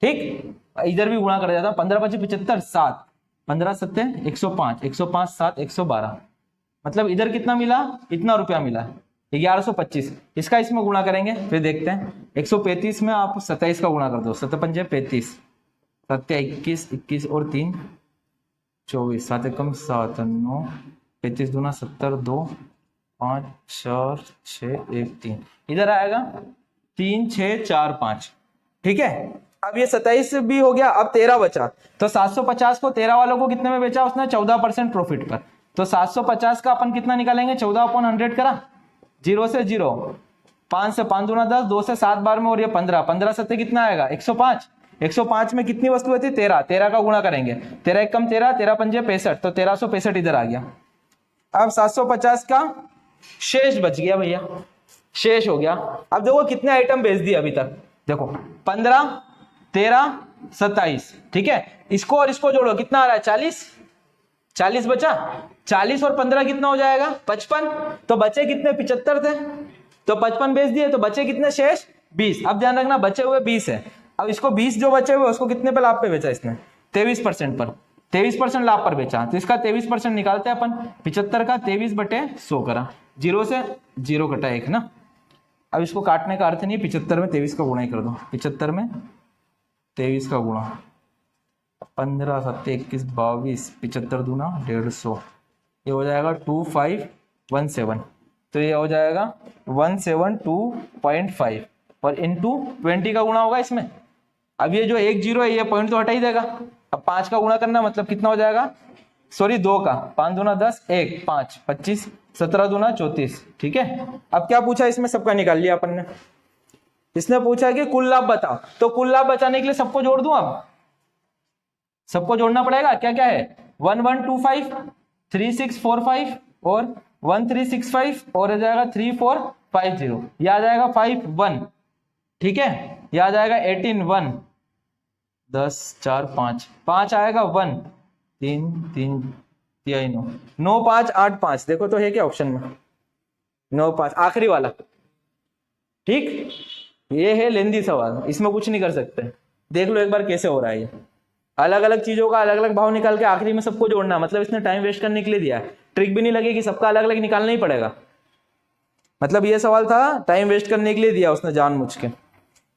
ठीक। इधर भी गुणा कर जाता, 15 25 75 7, 15 7 105, 105 7 112, मतलब इधर कितना मिला, इतना रुपया मिला 1125। इसका इसमें गुणा करेंगे फिर देखते हैं। 135 में आप 27 का गुणा कर दो, 7 पंजे 35, 7 21, 21 और 3 24, 7 एकम 7 9, 35 दूना 70, 2 5 4 6 1 3, इधर आएगा 3 6 4 5, ठीक है। अब ये 27 भी हो गया, अब 13 बचा, तो 750 को 13 वालों को कितने में बेचा उसने, 14% प्रॉफिट पर, तो 750 का अपन कितना निकालेंगे, 14/100 करा, 0 से 0, 5 से 5 दूना 10, 2 से 7 बार में, और ये 15, 15 7 कितना आएगा 105, 105 में कितनी वस्तु थी 13, 13 का गुणा करेंगे, 13 एक कम 13, 13 पंजे 65, तो 1365 इधर आ गया। अब 750 का शेष बच गया भैया, शेष हो गया। अब देखो कितने आइटम बेच दिए अभी तक, देखो 15 13 27, ठीक है। इसको और इसको जोड़ो कितना आ रहा है, 40, 40 बचा, 40 और 15 कितना हो जाएगा 55, तो बचे कितने 75 थे, तो 55 बेच दिए, तो बचे कितने शेष 20। अब ध्यान रखना बचे हुए 20 है, अब इसको 20 जो बचे हुए उसको कितने पे लाभ पे बेचा इसने, 23% पर, 23% लाभ पर बेचा, तो इसका 23% निकालते हैं अपन, 75 का 23/100 करा, 0 से 0 कटा 1 ना। अब इसको काटने का अर्थ नहीं, 75 में 23 का गुणा ही कर दो, 75 में 23 का गुणा, 15 7 21 22, 75 दूना 150, ये हो जाएगा 2517, तो ये हो जाएगा 172.5, और इंटू 20 का गुणा होगा इसमें। अब ये जो 1 0 है ये पॉइंट तो हटा ही देगा, अब 5 का गुणा करना, मतलब कितना हो जाएगा, सॉरी 2 का, 5 दूना 10, 1 5 25, 17 दूना 34, ठीक है। अब क्या पूछा इसमें, सबका निकाल लिया अपन ने। इसने पूछा कि कुल लाभ बताओ, तो कुल लाभ बचाने के लिए सबको जोड़ दूं, अब सबको जोड़ना पड़ेगा, क्या क्या है 1125, 3645 और 1365, और आ जाएगा 3450, ये आ जाएगा 51, ठीक है। ये आ जाएगा 18 1 10 4 5 5 आएगा 1 3 3 3 9 9 5 8 5, देखो तो है क्या ऑप्शन में 9 5, आखिरी वाला, ठीक। ये है लेंदी सवाल, इसमें कुछ नहीं कर सकते, देख लो एक बार कैसे हो रहा है। ये अलग अलग चीजों का अलग अलग भाव निकाल के आखिरी में सबको जोड़ना, मतलब इसने टाइम वेस्ट करने के लिए दिया है, ट्रिक भी नहीं लगेगी, सबका अलग अलग निकालना ही पड़ेगा, मतलब ये सवाल था टाइम वेस्ट करने के लिए दिया उसने जानबूझ के।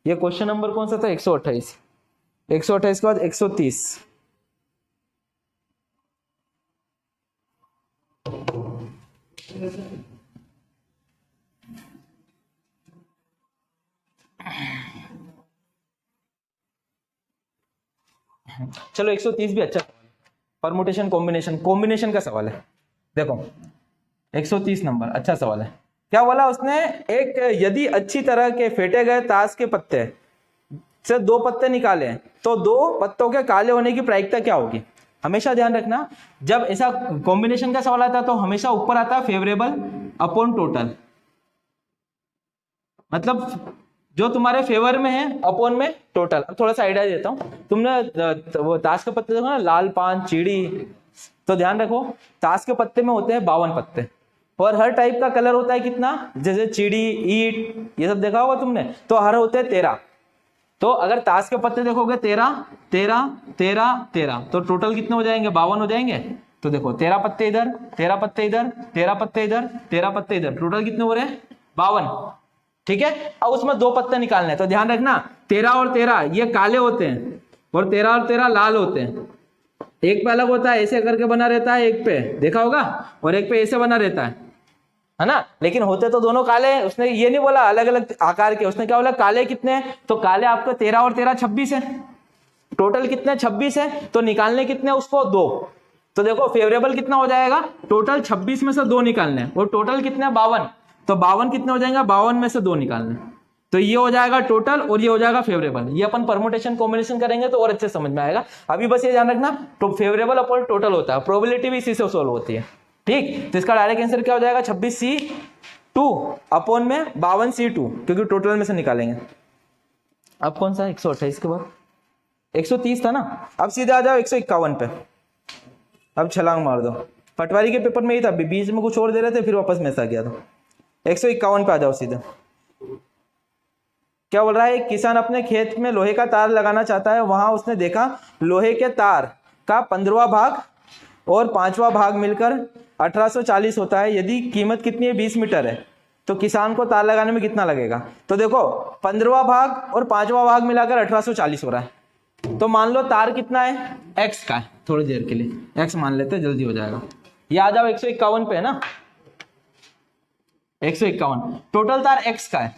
ये क्वेश्चन नंबर कौन सा था, 128, 128 के बाद 130, चलो 130 भी अच्छा, परमुटेशन कॉम्बिनेशन, कॉम्बिनेशन का सवाल है। देखो 130 नंबर अच्छा सवाल है। क्या बोला उसने, एक यदि अच्छी तरह के फेंटे गए ताश के पत्ते से 2 पत्ते निकाले तो 2 पत्तों के काले होने की प्रायिकता क्या होगी। हमेशा ध्यान रखना जब ऐसा कॉम्बिनेशन का सवाल आता है तो हमेशा ऊपर आता है फेवरेबल अपॉन टोटल, मतलब जो तुम्हारे फेवर में है अपॉन में टोटल। अब थोड़ा सा आइडिया देता हूं, तुमने वो ताश के पत्ते देखो ना, लाल पान चिड़ी, तो ध्यान रखो ताश के पत्ते में होते हैं 52 पत्ते, और हर टाइप का कलर होता है कितना, जैसे चिड़ी ईट ये सब देखा होगा तुमने, तो हर होते हैं 13। तो अगर ताश के पत्ते देखोगे 13 13 13 13, तो टोटल कितने हो जाएंगे 52 हो जाएंगे। तो देखो 13 पत्ते इधर, 13 पत्ते इधर, 13 पत्ते इधर, 13 पत्ते इधर, टोटल कितने हो रहे हैं 52। ठीक है, अब उसमें 2 पत्ते निकालने हैं, तो ध्यान रखना 13 और 13 ये काले होते हैं और 13 और 13 लाल होते हैं। एक पे अलग होता है, ऐसे करके बना रहता है, एक पे देखा होगा, और एक पे ऐसे बना रहता है ना। लेकिन होते तो दोनों काले हैं। उसने ये नहीं बोला अलग अलग आकार के, उसने क्या बोला काले कितने हैं, तो काले आपको 13 और 13 26 है, टोटल कितने 26 है, तो निकालने कितने उसको 2। तो देखो फेवरेबल कितना हो जाएगा, टोटल 26 में से 2 निकालने हैं, और टोटल कितने 52, तो 52 कितने हो जाएंगे, 52 में से 2 निकालने, तो ये हो जाएगा टोटल और ये हो जाएगा फेवरेबल। ये अपन परमुटेशन कॉम्बिनेशन करेंगे तो और अच्छे समझ में आएगा। अभी बस ये ध्यान रखना तो फेवरेबल अपॉन टोटल होता है, प्रोबेबिलिटी भी इसी से सोल्व होती है। ठीक, तो इसका डायरेक्ट आंसर क्या हो जाएगा 26C2 अपॉन में 52C2, क्योंकि टोटल में से निकालेंगे। अब कौन सा 128 के बाद 130 था ना, अब सीधे आ जाओ 151 पे। अब छलांग मार दो, पटवारी के पेपर में ही था, बीच में कुछ और दे रहे थे फिर वापस में आ गया था। 151 पे आ जाओ सीधे। क्या बोल रहा है, एक किसान अपने खेत में लोहे का तार लगाना चाहता है, वहां उसने देखा लोहे के तार का 15वां भाग और 5वां भाग मिलकर 1840 होता है। यदि कीमत कितनी है 20 मीटर है, तो किसान को तार लगाने में कितना लगेगा। तो देखो 15वां भाग और 5वां भाग मिलाकर 1840 हो रहा है, तो मान लो तार कितना है x का है, थोड़ी देर के लिए x मान लेते हैं, जल्दी हो जाएगा। ये आ जाओ 151 पे है ना, 151 टोटल तार x का है।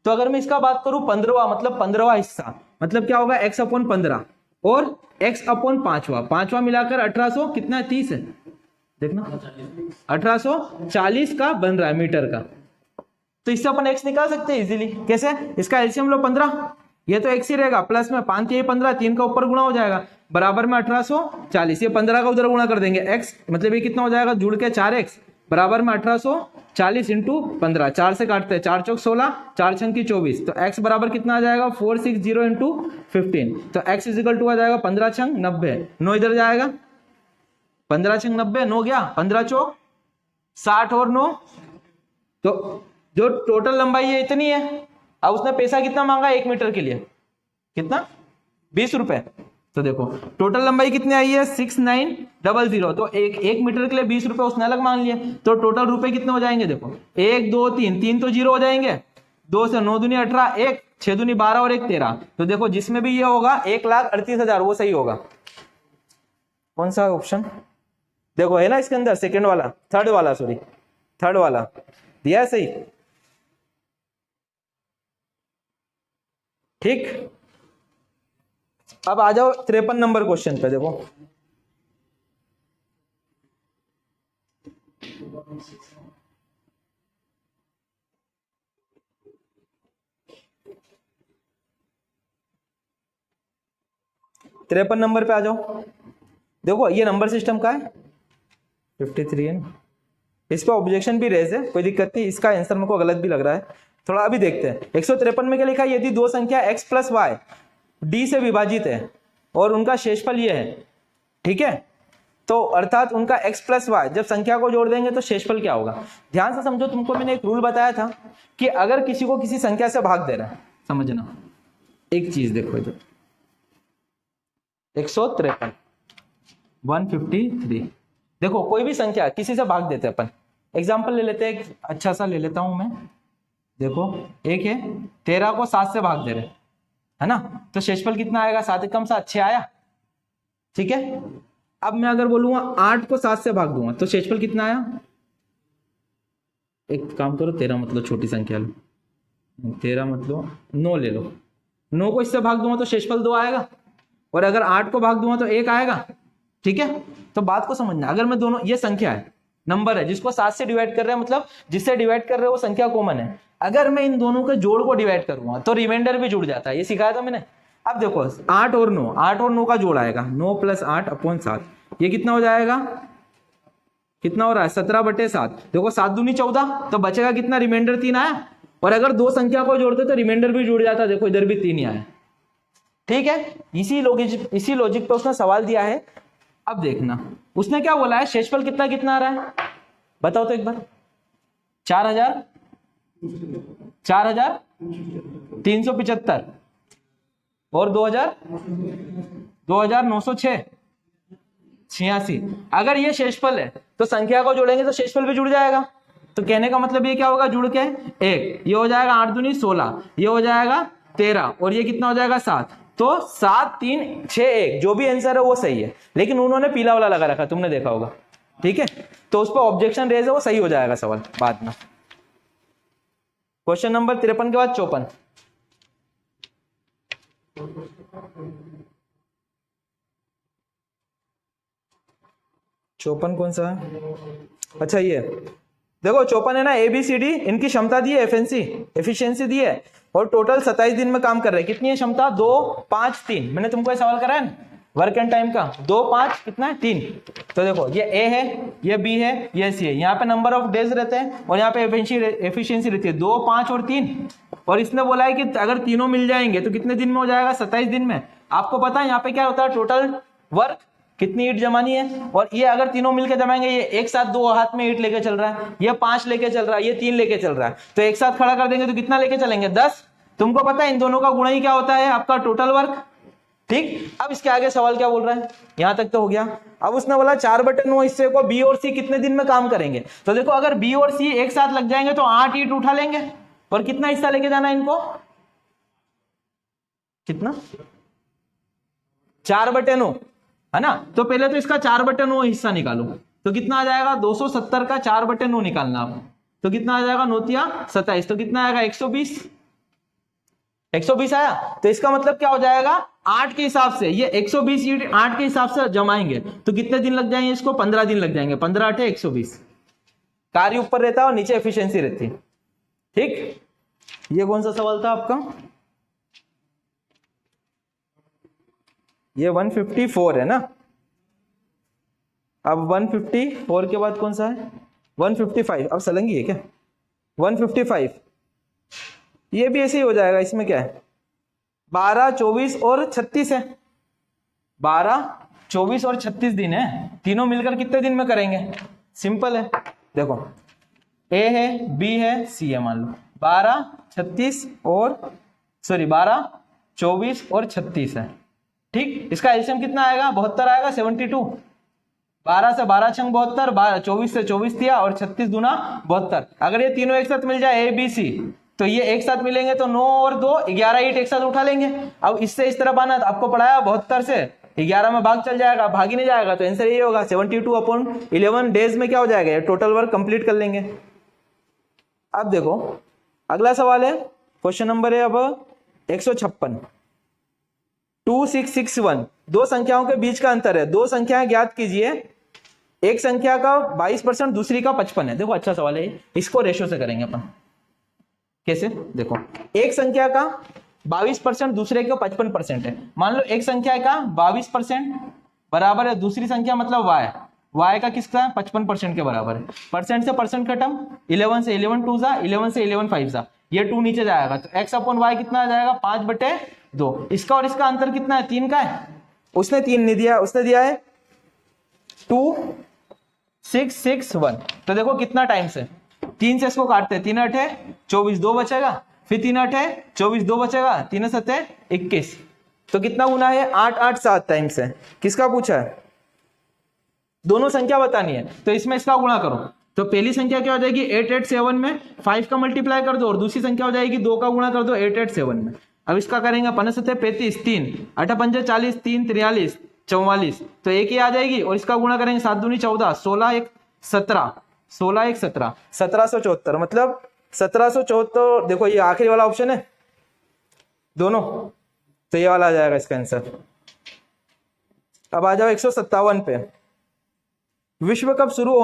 तो अगर मैं इसका बात करूं 15वां मतलब 15वां हिस्सा, मतलब क्या होगा x अपॉन 15 और x अपॉन 5वां मिलाकर 1800 कितना है 30 है, देखना 1840 का बन रहा है मीटर का। तो इससे अपन x निकाल सकते हैं इजीली। कैसे, इसका एलसीएम लो 15, ये तो x ही रहेगा, प्लस में 5 ये 15, 3 का ऊपर गुणा हो जाएगा, बराबर में 1840, ये 15 का उधर गुणा कर देंगे x, मतलब ये कितना हो जाएगा जुड़ के 4x बराबर में 1840 इंटू 15, 4 से काटते हैं, 4 चौक 16, 4 छंग की 24, तो x बराबर कितना आ जाएगा 460 इंटू 15, तो x इजिकल टू आ जाएगा 15 छंग 90, 9 इधर जाएगा, 15 छंग 90, 9 गया, 15 चौक 60 और 9, तो जो टोटल लंबाई है इतनी है। अब उसने पैसा कितना मांगा 1 मीटर के लिए, कितना 20 रुपए। तो देखो टोटल लंबाई कितनी आई है 6900, तो एक मीटर के लिए 20 रुपए उसने अलग मांग लिए, तो टोटल रुपए कितने हो जाएंगे, देखो 1 2 3, 3 तो जीरो हो जाएंगे, 2 से 9 दूनी 18, 1 6 दूनी 12 और 1 13, तो देखो जिसमें भी ये होगा 1,38,000 वो सही होगा। कौन सा ऑप्शन देखो है ना इसके अंदर, सेकंड वाला, थर्ड वाला दिया है सही। ठीक, अब आ जाओ 53 नंबर क्वेश्चन पे। देखो तिरपन नंबर पे आ जाओ। देखो ये नंबर सिस्टम का है 53 है ना, इस पे ऑब्जेक्शन भी रेज है, कोई दिक्कत नहीं, इसका आंसर मेरे को गलत भी लग रहा है थोड़ा। अभी देखते हैं 153 में क्या लिखा है, यदि दो संख्या x प्लस वाई d से विभाजित है और उनका शेषफल ये है, ठीक है, तो अर्थात उनका x प्लस वाई जब संख्या को जोड़ देंगे तो शेषफल क्या होगा। ध्यान से समझो, तुमको मैंने एक रूल बताया था कि अगर किसी को किसी संख्या से भाग दे रहा है, समझना एक चीज देखो इधर 153 153, देखो कोई भी संख्या किसी से भाग देते हैं अपन, एग्जाम्पल ले लेते हैं, अच्छा सा ले लेता हूं मैं, देखो एक है 13 को 7 से भाग दे रहे है ना, तो शेषफल कितना आएगा 7 कम 7 6 आया, ठीक है। अब मैं अगर बोलूंगा 8 को 7 से भाग दूंगा तो शेषफल कितना आया, एक काम करो 13 मतलब छोटी संख्या लो, 13 मतलब 9 ले लो, 9 को इससे भाग दूंगा तो शेषफल 2 आएगा, और अगर 8 को भाग दूंगा तो 1 आएगा, ठीक है। तो बात को समझना, अगर मैं दोनों, ये संख्या है, नंबर है जिसको 7 से डिवाइड कर रहे हैं, मतलब जिससे डिवाइड कर रहे हैं वो संख्या कॉमन है, अगर मैं इन दोनों के जोड़ को डिवाइड करूंगा तो रिमाइंडर भी जुड़ जाता है, ये सिखाया था मैंने। अब देखो 8 और 9 का जोड़ आएगा 9 + 8 अपॉन 7, ये कितना हो जाएगा, कितना हो रहा है 17/7, देखो 7 दूनी 14, तो बचेगा कितना, रिमाइंडर 3 आया, और अगर दो संख्या को जोड़ते तो रिमाइंडर भी जुड़ जाता, देखो इधर भी 3 ही आया, ठीक है। इसी लॉजिक पे उसने सवाल दिया है। अब देखना उसने क्या बोला है, शेषफल कितना कितना आ रहा है बताओ तो एक बार, 4,375 और 2,906, 86। अगर ये शेषफल है तो संख्या को जोड़ेंगे तो शेषफल भी जुड़ जाएगा। तो कहने का मतलब ये क्या होगा, जुड़ के एक, ये हो जाएगा 8 दूनी 16, ये हो जाएगा 13 और ये कितना हो जाएगा 7। तो 7 3 6 1 जो भी आंसर है वो सही है, लेकिन उन्होंने पीला वाला लगा रखा, तुमने देखा होगा। ठीक है, तो उस पर ऑब्जेक्शन रेज है, वो सही हो जाएगा सवाल बाद में। क्वेश्चन नंबर 53 के बाद 54। चौपन कौन सा है? अच्छा ये देखो 54 है ना, ABCD इनकी क्षमता दी है, एफिशिएंसी दी है, और टोटल 27 दिन में काम कर रहे हैं। कितनी है क्षमता? 2 5 3। मैंने तुमको ये सवाल करा है ना वर्क एंड टाइम का, 2 5 कितना है 3। तो देखो ये A है, ये B है, ये C है, यहाँ पे नंबर ऑफ डेज रहते हैं और यहाँ पे एफिशिएंसी रहती है 2 5 और 3। और इसने बोला है कि अगर तीनों मिल जाएंगे तो कितने दिन में हो जाएगा? 27 दिन में। आपको पता है यहाँ पे क्या होता है, टोटल वर्क कितनी ईंट जमानी है, और ये अगर तीनों मिलकर जमाएंगे, ये एक साथ 2 हाथ में ईंट लेके चल रहा है, ये 5 लेके चल रहा है, ये 3 लेके चल रहा है, तो एक साथ खड़ा कर देंगे तो कितना लेके चलेंगे? 10। तुमको पता है इन दोनों का गुणा ही क्या होता है? आपका टोटल वर्क। ठीक, अब इसके आगे सवाल क्या बोल रहा है? यहां तक तो हो गया। अब उसने बोला 4/9 हिस्से को B और C कितने दिन में काम करेंगे। तो देखो अगर B और C एक साथ लग जाएंगे तो 8 ईंट उठा लेंगे, और कितना हिस्सा लेके जाना है इनको? कितना? 4/9 है ना। तो पहले तो इसका 4/9 हिस्सा निकालो, तो कितना आ जाएगा? 270 का 4/9 निकालना आप, तो कितना आ जाएगा? 9 27, तो कितना आएगा? 120। 120 आया। तो इसका मतलब क्या हो जाएगा, 8 के हिसाब से ये 120 ईंट 8 के हिसाब से जमाएंगे तो कितने दिन लग जाएंगे इसको? 15 दिन लग जाएंगे। 15 8 120। कार्य ऊपर रहता है और नीचे एफिशिएंसी रहती है। ठीक, ये कौन सा सवाल था आपका? ये 154 है ना। अब 154 के बाद कौन सा है? 155। अब सलंगी है क्या? 155 ये भी ऐसे ही हो जाएगा। इसमें क्या है? 12 24 और 36 है। 12 24 और 36 दिन है। तीनों मिलकर कितने दिन में करेंगे? सिंपल है, देखो A है, B है, C है, मान लो 12 36 और 12 24 और 36 है। ठीक, इसका एलसीएम कितना आएगा? 72 आएगा, 72। 12 से 12 छंग 72, 24 से 24 दिया और 36 दूना 72। अगर ये तीनों एक साथ मिल जाए ABC, तो ये एक साथ मिलेंगे तो 9 और 2 11 ईंट एक साथ उठा लेंगे। अब इससे इस तरफ आना, तो आपको पढ़ाया 72 से 11 में भाग चल जाएगा, भाग ही नहीं जाएगा, तो आंसर ये होगा 72/11 डेज में क्या हो जाएगा? ये टोटल वर्क कंप्लीट कर लेंगे। अब देखो अगला सवाल है, क्वेश्चन नंबर है अब 156। 2661 दो संख्याओं के बीच का अंतर है। दो संख्याएं ज्ञात कीजिए, एक संख्या का 22% दूसरी का 55 है। देखो अच्छा सवाल है, इसको रेशो से करेंगे अपन। कैसे? देखो एक संख्या का 22% दूसरे का 55% है। मान लो एक संख्या का 22% बराबर है दूसरी संख्या मतलब y का किसका है? 55% के बराबर है। परसेंट से परसेंट खत्म, 11 से 11 2 जा, 11 से 11 5 जा, ये 2 नीचे जाएगा तो x/y कितना आ जाएगा? 5/2। इसका और इसका अंतर कितना है? 3 का है। उसने 3 नहीं दिया, उसने दिया है 2 6 6 1। तो देखो कितना टाइम से 3 से इसको काटते हैं, 3 8 है 24, 2 बचेगा, फिर 3 8 है 24, 2 बचेगा, 3 7 है 21। तो कितना गुना है? 8 8 7 टाइम से। किसका पूछा है? दोनों संख्या बतानी है, तो इसमें इसका गुणा करो। तो पहली संख्या क्या हो जाएगी? 8 8 7 में 5 का मल्टीप्लाई कर दो, और दूसरी संख्या हो जाएगी 2 का गुणा कर दो 8 8 7 में। अब इसका करेंगे 5 7 35, 3 8 5 40, 3 43 44, तो एक ही आ जाएगी, और इसका गुणा करेंगे 7 दूनी 14, 16 1 17, 16 1 17, 1774। मतलब 1774। देखो ये आखिरी वाला ऑप्शन है दोनों, तो ये वाला आ जाएगा इसका आंसर। अब आ जाओ 157 पे। विश्व कप शुरू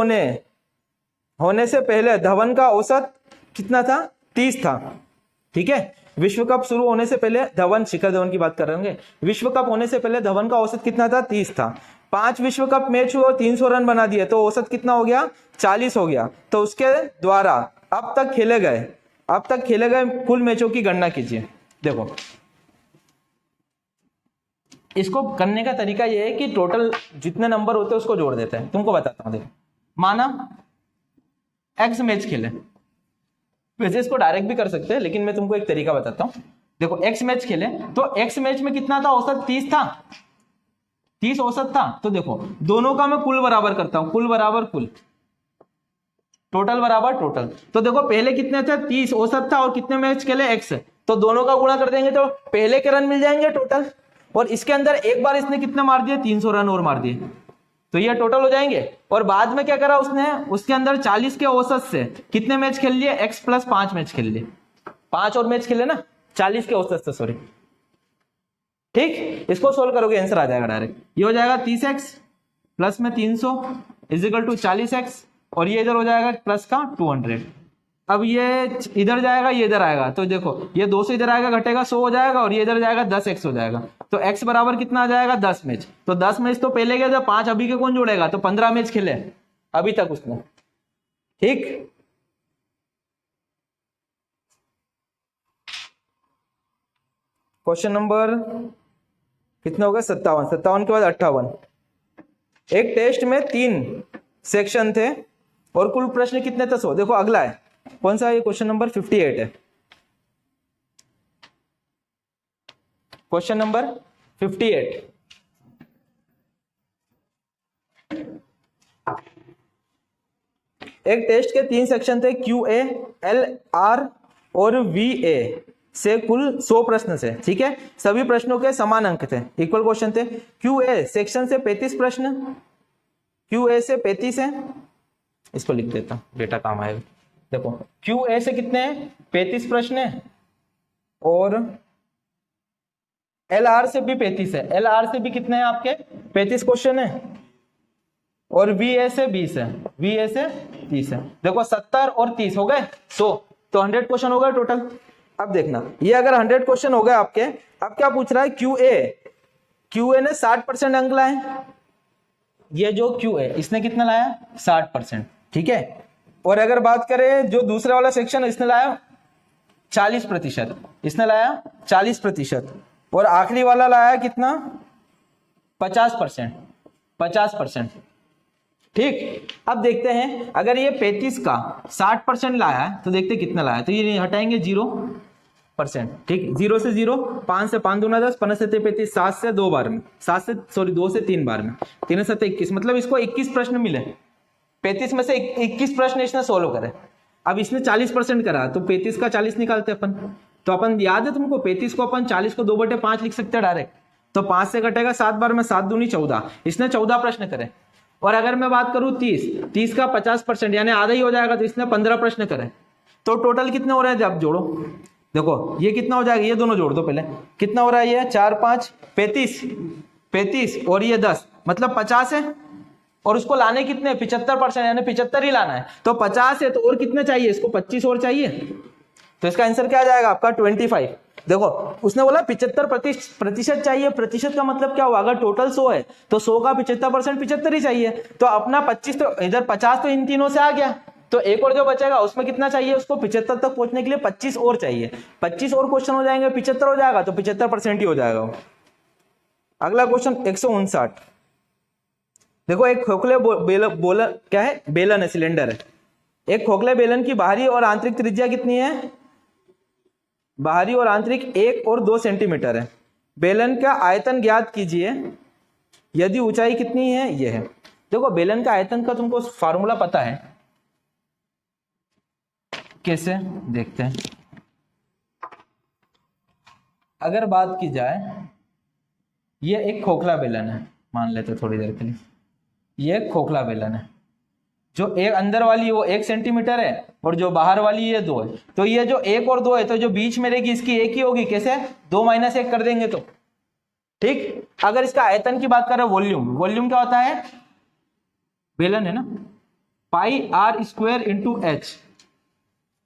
होने से पहले धवन का औसत कितना था? 30 था। ठीक है, विश्व कप शुरू होने से पहले धवन, शिखर धवन की बात कर रहे होंगे, विश्व कप होने से पहले धवन का औसत कितना था? 30 था। 5 विश्व कप मैच हुए और 300 रन बना दिए, तो औसत कितना हो गया? 40 हो गया। तो उसके द्वारा अब तक खेले गए कुल मैचों की गणना कीजिए। देखो इसको करने का तरीका यह है कि टोटल जितने नंबर होते हैं उसको जोड़ देते हैं। तुमको बताता हूं, देखो माना एक्स मैच खेले, वैसे इसको डायरेक्ट भी कर सकते हैं, लेकिन मैं तुमको एक तरीका बताता हूं। देखो एक्स मैच खेले तो एक्स मैच में कितना था? औसत 30 था। 30 औसत था, तो देखो दोनों का मैं कुल बराबर करता हूं, कुल बराबर कुल, टोटल बराबर टोटल। तो देखो पहले कितने थे, 30 औसत था और कितने मैच खेले, x, तो दोनों का गुणा कर देंगे तो पहले के रन मिल जाएंगे टोटल, और इसके अंदर एक बार इसने कितने मार दिए, 300 रन और मार दिए, तो ये टोटल हो जाएंगे। और बाद में क्या करा उसने, उसके अंदर 40 के औसत से कितने मैच खेल लिए, x प्लस 5 मैच खेल लिए, 5 और मैच खेले ना 40 के औसत से, सॉरी, ठीक। इसको सोल्व करोगे आंसर आ जाएगा डायरेक्ट, ये हो जाएगा 30x प्लस में 300 इजिकल टू 40x, और ये इधर हो जाएगा प्लस का 200। अब ये इधर जाएगा, ये इधर आएगा, तो देखो ये 200 इधर आएगा घटेगा 100 हो जाएगा, और ये इधर जाएगा 10x हो जाएगा, तो x बराबर कितना आ जाएगा 10 मैच। तो 10 मैच तो पहले गए थे, 5 अभी के कौन जोड़ेगा, तो 15 मैच खेले अभी तक उसने, ठीक। क्वेश्चन नंबर कितने हो गए, 57, 57 के बाद 58। एक टेस्ट में 3 सेक्शन थे और कुल प्रश्न कितने थे, 100। देखो अगला है कौन सा, ये क्वेश्चन नंबर 58 है, क्वेश्चन नंबर 58। एक टेस्ट के 3 सेक्शन थे, QA, LR और VA से कुल 100 प्रश्न थे, ठीक है। सभी प्रश्नों के समान अंक थे, इक्वल क्वेश्चन थे। QA सेक्शन से 35 प्रश्न, QA से 35 है, इसको लिख देता हूं बेटा काम आएगा। देखो QA से कितने हैं, 35 प्रश्न है, और LR से भी 35 है, LR से भी कितने हैं आपके 35 क्वेश्चन है, और VA से 20 है, VA से 30 है। देखो 70 और 30 हो गए 100, तो 100 क्वेश्चन हो गए टोटल। अब देखना, ये अगर 100 क्वेश्चन हो गए आपके, अब क्या पूछ रहा है, QA ने 60% अंक लाए, ये जो QA इसने कितना लाया 60%, ठीक है। और अगर बात करें जो दूसरा वाला सेक्शन इसने लाया 40%, इसने लाया 40%, और आखिरी वाला लाया कितना 50%, 50%, ठीक। अब देखते हैं अगर ये 35 का 60% लाया है तो देखते कितना लाया, तो ये हटाएंगे 0%, ठीक। 0 से 0, 5 से 5 दूना 10, 15 से 35, 7 से 2 बार में, 2 से 3 बार में, 3 से 21, मतलब इसको 21 प्रश्न मिले, 35 में से 21 प्रश्न इसने सोल्व करे। अब इसने 40% करा, तो 35 का 40 निकालते अपन, तो अपन याद है तुमको 35 को अपन 40 को 2/5 लिख सकते हैं डायरेक्ट, तो 5 से घटेगा 7 बार में, 7 दूनी 14, इसने 14 प्रश्न करे। और अगर मैं बात करूं 30 का 50% यानी आधा ही हो जाएगा, तो इसने 15 प्रश्न करे, तो टोटल कितने हो रहे हैं, जब जोड़ो देखो ये कितना हो जाएगा, ये दोनों जोड़ दो पहले, कितना हो रहा है, ये 4 5 35 और ये 10, मतलब 50 है, और उसको लाने कितने 75% यानी 75 ही लाना है, तो 50 है तो और कितने चाहिए इसको, 25 और चाहिए, तो इसका आंसर क्या आ जाएगा आपका 25। देखो उसने बोला 75% चाहिए, प्रतिशत का मतलब क्या हुआ, अगर टोटल 100 है तो 100 का 75% 75 ही चाहिए, तो अपना 25 तो इधर 50 तो इन तीनों से आ गया, तो एक और जो बचेगा उसमें कितना चाहिए, उसको 75 तक पहुंचने के लिए 25 और चाहिए, 25 और क्वेश्चन हो जाएंगे, 75 हो जाएगा, तो 75% ही हो जाएगा। अगला क्वेश्चन 159। देखो एक खोखले क्या है, बेलन है, सिलेंडर है। एक खोखले बेलन की बाहरी और आंतरिक त्रिज्या कितनी है, बाहरी और आंतरिक 1 और 2 सेंटीमीटर है। बेलन का आयतन ज्ञात कीजिए यदि ऊंचाई कितनी है, यह है। देखो बेलन का आयतन का तुमको फार्मूला पता है, कैसे देखते हैं। अगर बात की जाए, ये एक खोखला बेलन है, मान लेते थोड़ी देर के लिए, ये खोखला बेलन है, जो एक अंदर वाली वो 1 सेंटीमीटर है और जो बाहर वाली ये 2 है, तो ये जो 1 और 2 है, तो जो बीच में रहेगी इसकी 1 ही होगी, कैसे 2 - 1 कर देंगे तो, ठीक। अगर इसका आयतन की बात करें, वॉल्यूम क्या होता है, बेलन है ना, πr² × h,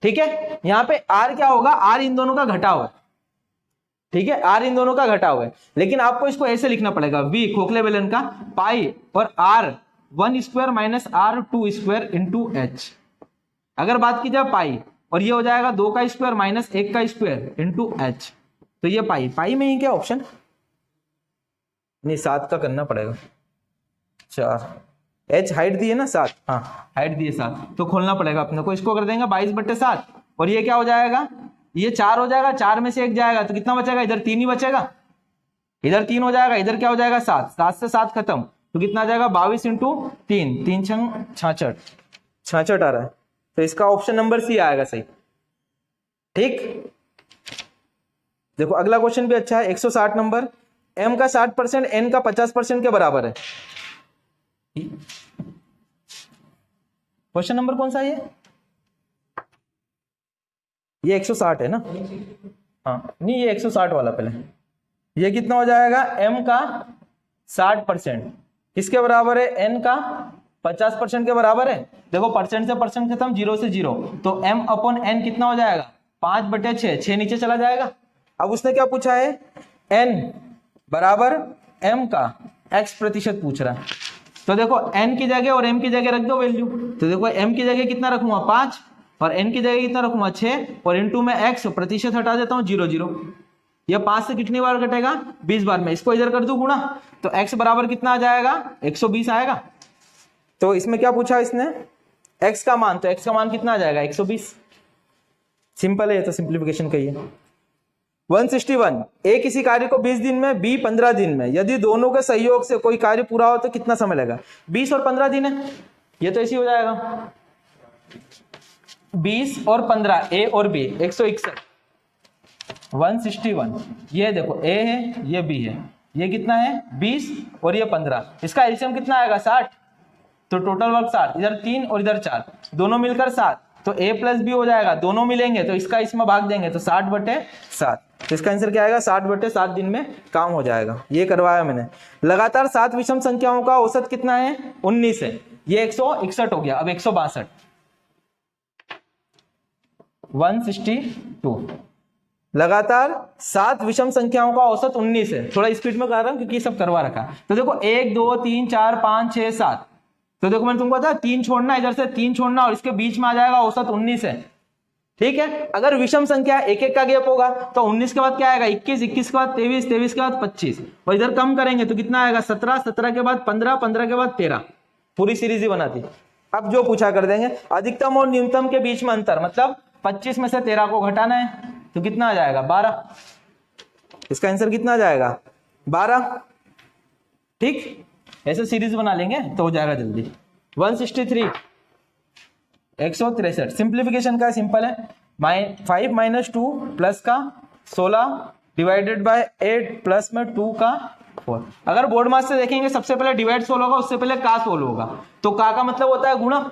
ठीक है। यहां पे r क्या होगा, r इन दोनों का घटाव है, ठीक है, r इन दोनों का घटाव है, लेकिन आपको इसको ऐसे लिखना पड़ेगा, v खोखले बेलन का पाई और r 1² - r 2² × h। अगर बात की जाए पाई, और ये हो जाएगा 2 का स्क्वायर - 1 का स्क्वायर × h, तो ये पाई में ही क्या ऑप्शन नहीं, 7 का करना पड़ेगा, 4 h हाइट दी है ना 7, हाँ हाइट दी है 7, तो खोलना पड़ेगा अपने को, इसको कर देंगे 22/7, और ये क्या हो जाएगा, ये 4 हो जाएगा, 4 में से 1 जाएगा, तो कितना बचेगा, इधर 3 ही बचेगा, इधर 3 हो जाएगा, इधर क्या हो जाएगा 7, 7 से 7 खत्म, तो कितना आ जाएगा 22 इंटू 3, 3 छंग 66, 66 आ रहा है। तो इसका ऑप्शन नंबर सी आएगा सही। ठीक, देखो अगला क्वेश्चन भी अच्छा है, 160 नंबर। m का 60% n का 50% के बराबर है। क्वेश्चन नंबर कौन सा है ये 160 है ना? हाँ नहीं, ये 160 वाला पहले। ये कितना हो जाएगा, m का 60% किसके बराबर है, n का 50% के बराबर है। देखो परसेंट से परसेंट खत्म, 0 से 0, तो m अपॉन n कितना हो जाएगा 5/6, 6 नीचे चला जाएगा। अब उसने क्या पूछा है, n बराबर m का x% पूछ रहा है। तो देखो n की जगह और m की जगह रख दो वैल्यू। तो देखो m की जगह कितना रखूंगा 5 और n की जगह कितना रखूंगा 6 और इनटू में x, प्रतिशत हटा देता हूं 0 0। ये 5 से कितनी बार कटेगा 20 बार में, इसको इधर कर दूं गुणा, तो x बराबर कितना आ जाएगा 120 आएगा। तो इसमें क्या पूछा इसने, x का मान, तो x का मान कितना आ जाएगा 120। सिंपल है, ये तो सिंप्लीफिकेशन कही है। 161, ए किसी कार्य को 20 दिन में, बी 15 दिन में, यदि दोनों के सहयोग से कोई कार्य पूरा हो तो कितना समय लगेगा। 20 और 15 दिन है, ये तो ऐसे हो जाएगा 20 और 15, ए और बी 161, 161। ये देखो ए है, ये बी है, ये कितना है 20 और ये 15, इसका एलसीएम कितना आएगा 60, तो टोटल वर्क 60, इधर 3 और इधर 4, दोनों मिलकर 7, तो a प्लस बी हो जाएगा, दोनों मिलेंगे तो इसका इसमें भाग देंगे तो 60/7। तो इसका आंसर क्या आएगा 60/7 दिन में काम हो जाएगा। ये करवाया मैंने। लगातार 7 विषम संख्याओं का औसत कितना है 19 है, ये 161 हो गया, अब 162, 162। लगातार 7 विषम संख्याओं का औसत 19 है। थोड़ा स्पीड में कर रहा हूं क्योंकि ये सब करवा रखा। तो देखो 1 2 3 4 5 6 7, तो देखो मैंने तुमको बताया 3 छोड़ना, इधर से 3 छोड़ना और इसके बीच में आ जाएगा औसत 19 है। ठीक है, अगर विषम संख्या एक एक का गैप होगा तो 19 के बाद क्या आएगा 21, 21 के बाद 23, 23 के बाद 25, और इधर कम करेंगे तो कितना आएगा 17, 17 के बाद 15, 15 के बाद 13, पूरी सीरीज ही बनाती। अब जो पूछा कर देंगे, अधिकतम और न्यूनतम के बीच में अंतर, मतलब 25 में से 13 को घटाना है तो कितना आ जाएगा 12। इसका आंसर कितना आ जाएगा 12। ठीक, ऐसे सीरीज बना लेंगे तो हो जाएगा जल्दी। 163, 163। सिंप्लीफिकेशन का सिंपल है, 5 - 2 प्लस का 16 डिवाइडेड बाय 8 प्लस में 2 का 4। अगर बोर्ड मास से देखेंगे सबसे पहले डिवाइड सोल्व होगा, उससे पहले का सोल्व होगा। तो का मतलब होता है गुणा,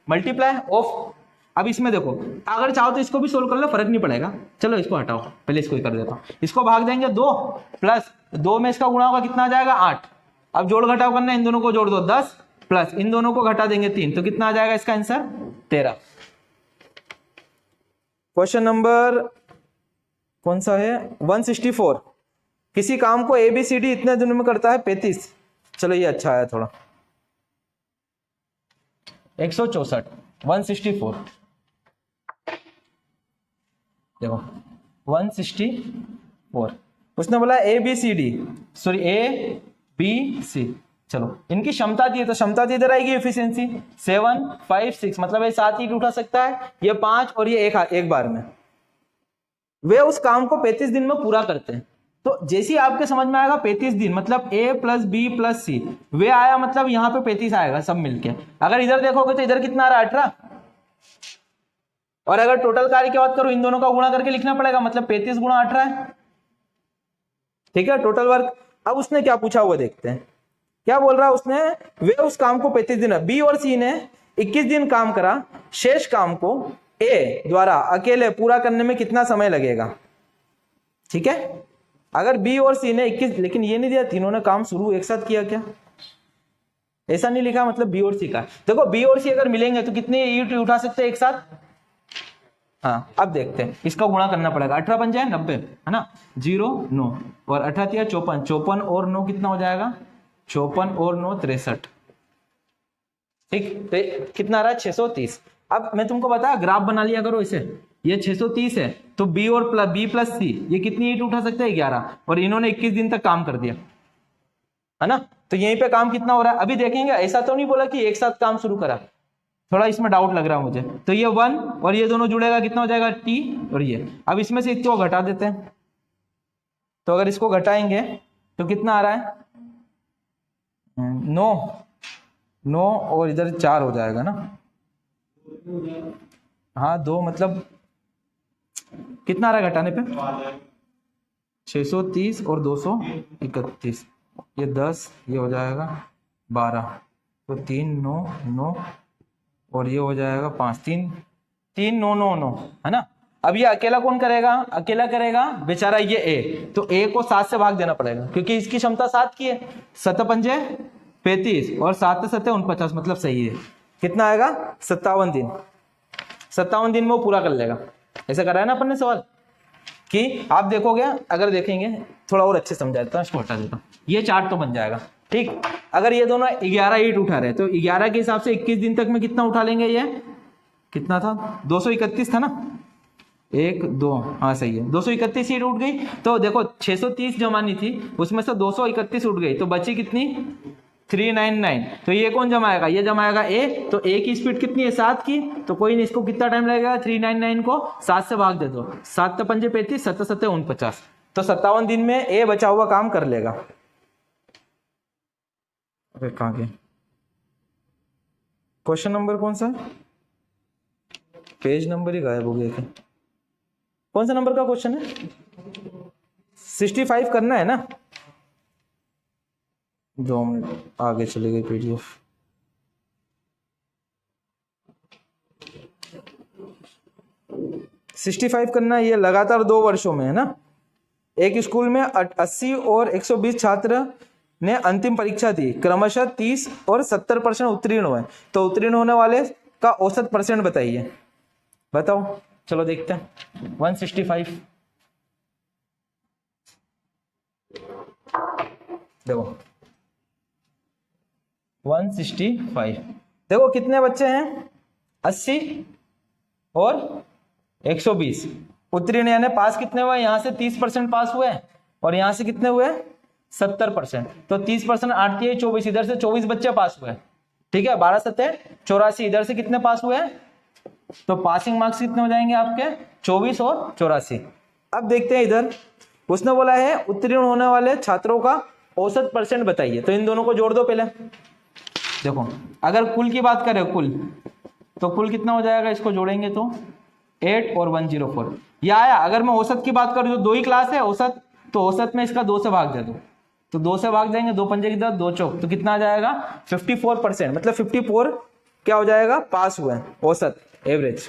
मल्टीप्लाई ऑफ। अब इसमें देखो अगर चाहो तो इसको भी सोल्व कर लो, फर्क नहीं पड़ेगा। चलो इसको हटाओ, पहले इसको ही कर देता हूं। इसको भाग देंगे 2 प्लस 2 में इसका गुणा होगा, कितना आ जाएगा 8। अब जोड़ घटाव करना है, इन दोनों को जोड़ दो 10 प्लस इन दोनों को घटा देंगे 3, तो कितना आ जाएगा इसका आंसर 13। क्वेश्चन नंबर कौन सा है 164, किसी काम को ABCD इतने दिनों में करता है 35। चलो ये अच्छा है थोड़ा। 164, 164 देखो 164, उसने बोला ABCD, सॉरी ABC। चलो इनकी क्षमता दी है तो क्षमता दी इधर आएगी एफिशिएंसी 7 5 6, मतलब ये 7 ईंट उठा सकता है, ये 5 और ये एक बार में। वे उस काम को 35 दिन में पूरा करते हैं। तो जैसे ही आपके समझ में आएगा 35 दिन मतलब A plus B plus C, वे आया मतलब यहाँ पे 35 आएगा सब मिलके। अगर इधर देखोगे तो इधर कितना आ रहा है 18, और अगर टोटल कार्य की बात करूं इन दोनों का गुणा करके लिखना पड़ेगा, मतलब 35 गुणा 18 है। ठीक है, टोटल वर्क। अब उसने क्या पूछा हुआ देखते हैं, क्या बोल रहा है उसने, वे उस काम को 35 दिन, बी और सी ने 21 दिन काम करा, शेष काम को ए द्वारा अकेले पूरा करने में कितना समय लगेगा। ठीक है, अगर बी और सी ने 21, लेकिन ये नहीं दिया तीनों ने काम शुरू एक साथ किया, क्या ऐसा नहीं लिखा, मतलब बी और सी का। देखो बी और सी अगर मिलेंगे तो कितने ईंट उठा सकते हैं एक साथ। हाँ अब देखते हैं, इसका गुणा करना पड़ेगा, 18 बन जाए 90 है ना, 0 9 और 18 54, 54 और 9 कितना हो जाएगा 54 और 9 63। ठीक, तो कितना आ रहा है 630। अब मैं तुमको बताया ग्राफ बना लिया करो इसे, ये 630 है तो बी और बी प्लस सी ये कितनी ईंट उठा सकते हैं 11, और इन्होंने 21 दिन तक काम कर दिया है ना। तो यहीं पे काम कितना हो रहा है अभी देखेंगे, ऐसा तो नहीं बोला कि एक साथ काम शुरू करा, थोड़ा इसमें डाउट लग रहा है मुझे। तो ये 1 और ये दोनों जुड़ेगा कितना हो जाएगा T और ये। अब इसमें से इसको घटा देते हैं, तो अगर इसको घटाएंगे तो कितना आ रहा है 9 9 और इधर 4 हो जाएगा ना। हाँ 2 मतलब कितना आ रहा है घटाने पे 630 और 231, ये 10, ये हो जाएगा 12, तो 3 9 9 और ये हो जाएगा 5 3 3 9 9 9 है ना। अब ये अकेला कौन करेगा, अकेला करेगा बेचारा ये ए, तो ए को 7 से भाग देना पड़ेगा क्योंकि इसकी क्षमता 7 की है। 7 पंजे 35 और 7 7 49, मतलब सही है। कितना आएगा 57 दिन। 57 दिन में वो पूरा कर लेगा। ऐसा करा है ना अपन ने सवाल कि आप देखोगे, अगर देखेंगे थोड़ा और अच्छे समझा देता हूँ, इसको हटा देता हूँ, ये चार्ट तो बन जाएगा ठीक। अगर ये दोनों 11 ईंट उठा रहे तो 11 के हिसाब से 21 दिन तक में कितना उठा लेंगे, ये कितना था 231 था ना, 1 2 हाँ सही है 231 ईंट उठ गई। तो देखो 630 जमानी थी, उसमें से 231 उठ गई, तो बची कितनी 399। तो ये कौन जमाएगा, ये जमाएगा ए। तो ए की स्पीड कितनी है 7 की, तो कोई नहीं, इसको कितना टाइम लगेगा 399 को 7 से भाग दे दो, 7 पंजे 35 7 7 49, तो 57 दिन में ए बचा हुआ काम कर लेगा। अरे कहाँ गए, क्वेश्चन नंबर कौन सा है, पेज नंबर ही गायब हो गया क्या, कौन सा नंबर का क्वेश्चन है 65 करना है ना। 2 मिनट आगे चले गए पीडीएफ। सिक्सटी 65 करना, ये लगातार 2 वर्षों में है ना। एक स्कूल में 80 और 120 छात्र ने अंतिम परीक्षा दी, क्रमशः 30 और 70% उत्तीर्ण हुए, तो उत्तीर्ण होने वाले का औसत परसेंट बताइए। बताओ, चलो देखते हैं। 165 देखो 165 देखो कितने बच्चे हैं 80 और 120, उत्तीर्ण यानी पास कितने हुए, यहां से 30% पास हुए और यहां से कितने हुए 70%, तो 30% 8 के 24, इधर से 24 बच्चे पास हुए, ठीक है। 12 7 84, इधर से कितने पास हुए, तो पासिंग मार्क्स कितने हो जाएंगे आपके 24 और 84। अब देखते हैं इधर, उसने बोला है उत्तीर्ण होने वाले छात्रों का औसत परसेंट बताइए, तो इन दोनों को जोड़ दो पहले। देखो अगर कुल की बात करें कुल, तो कुल कितना हो जाएगा, इसको जोड़ेंगे तो 8 और 104 ये आया। अगर मैं औसत की बात करूं तो 2 ही क्लास है औसत, तो औसत में इसका 2 से भाग दे दो, तो 2 से भाग देंगे, 2 पंजे की तरफ 2 चौक, तो कितना आ जाएगा 54%, मतलब 54 क्या हो जाएगा पास हुए औसत एवरेज।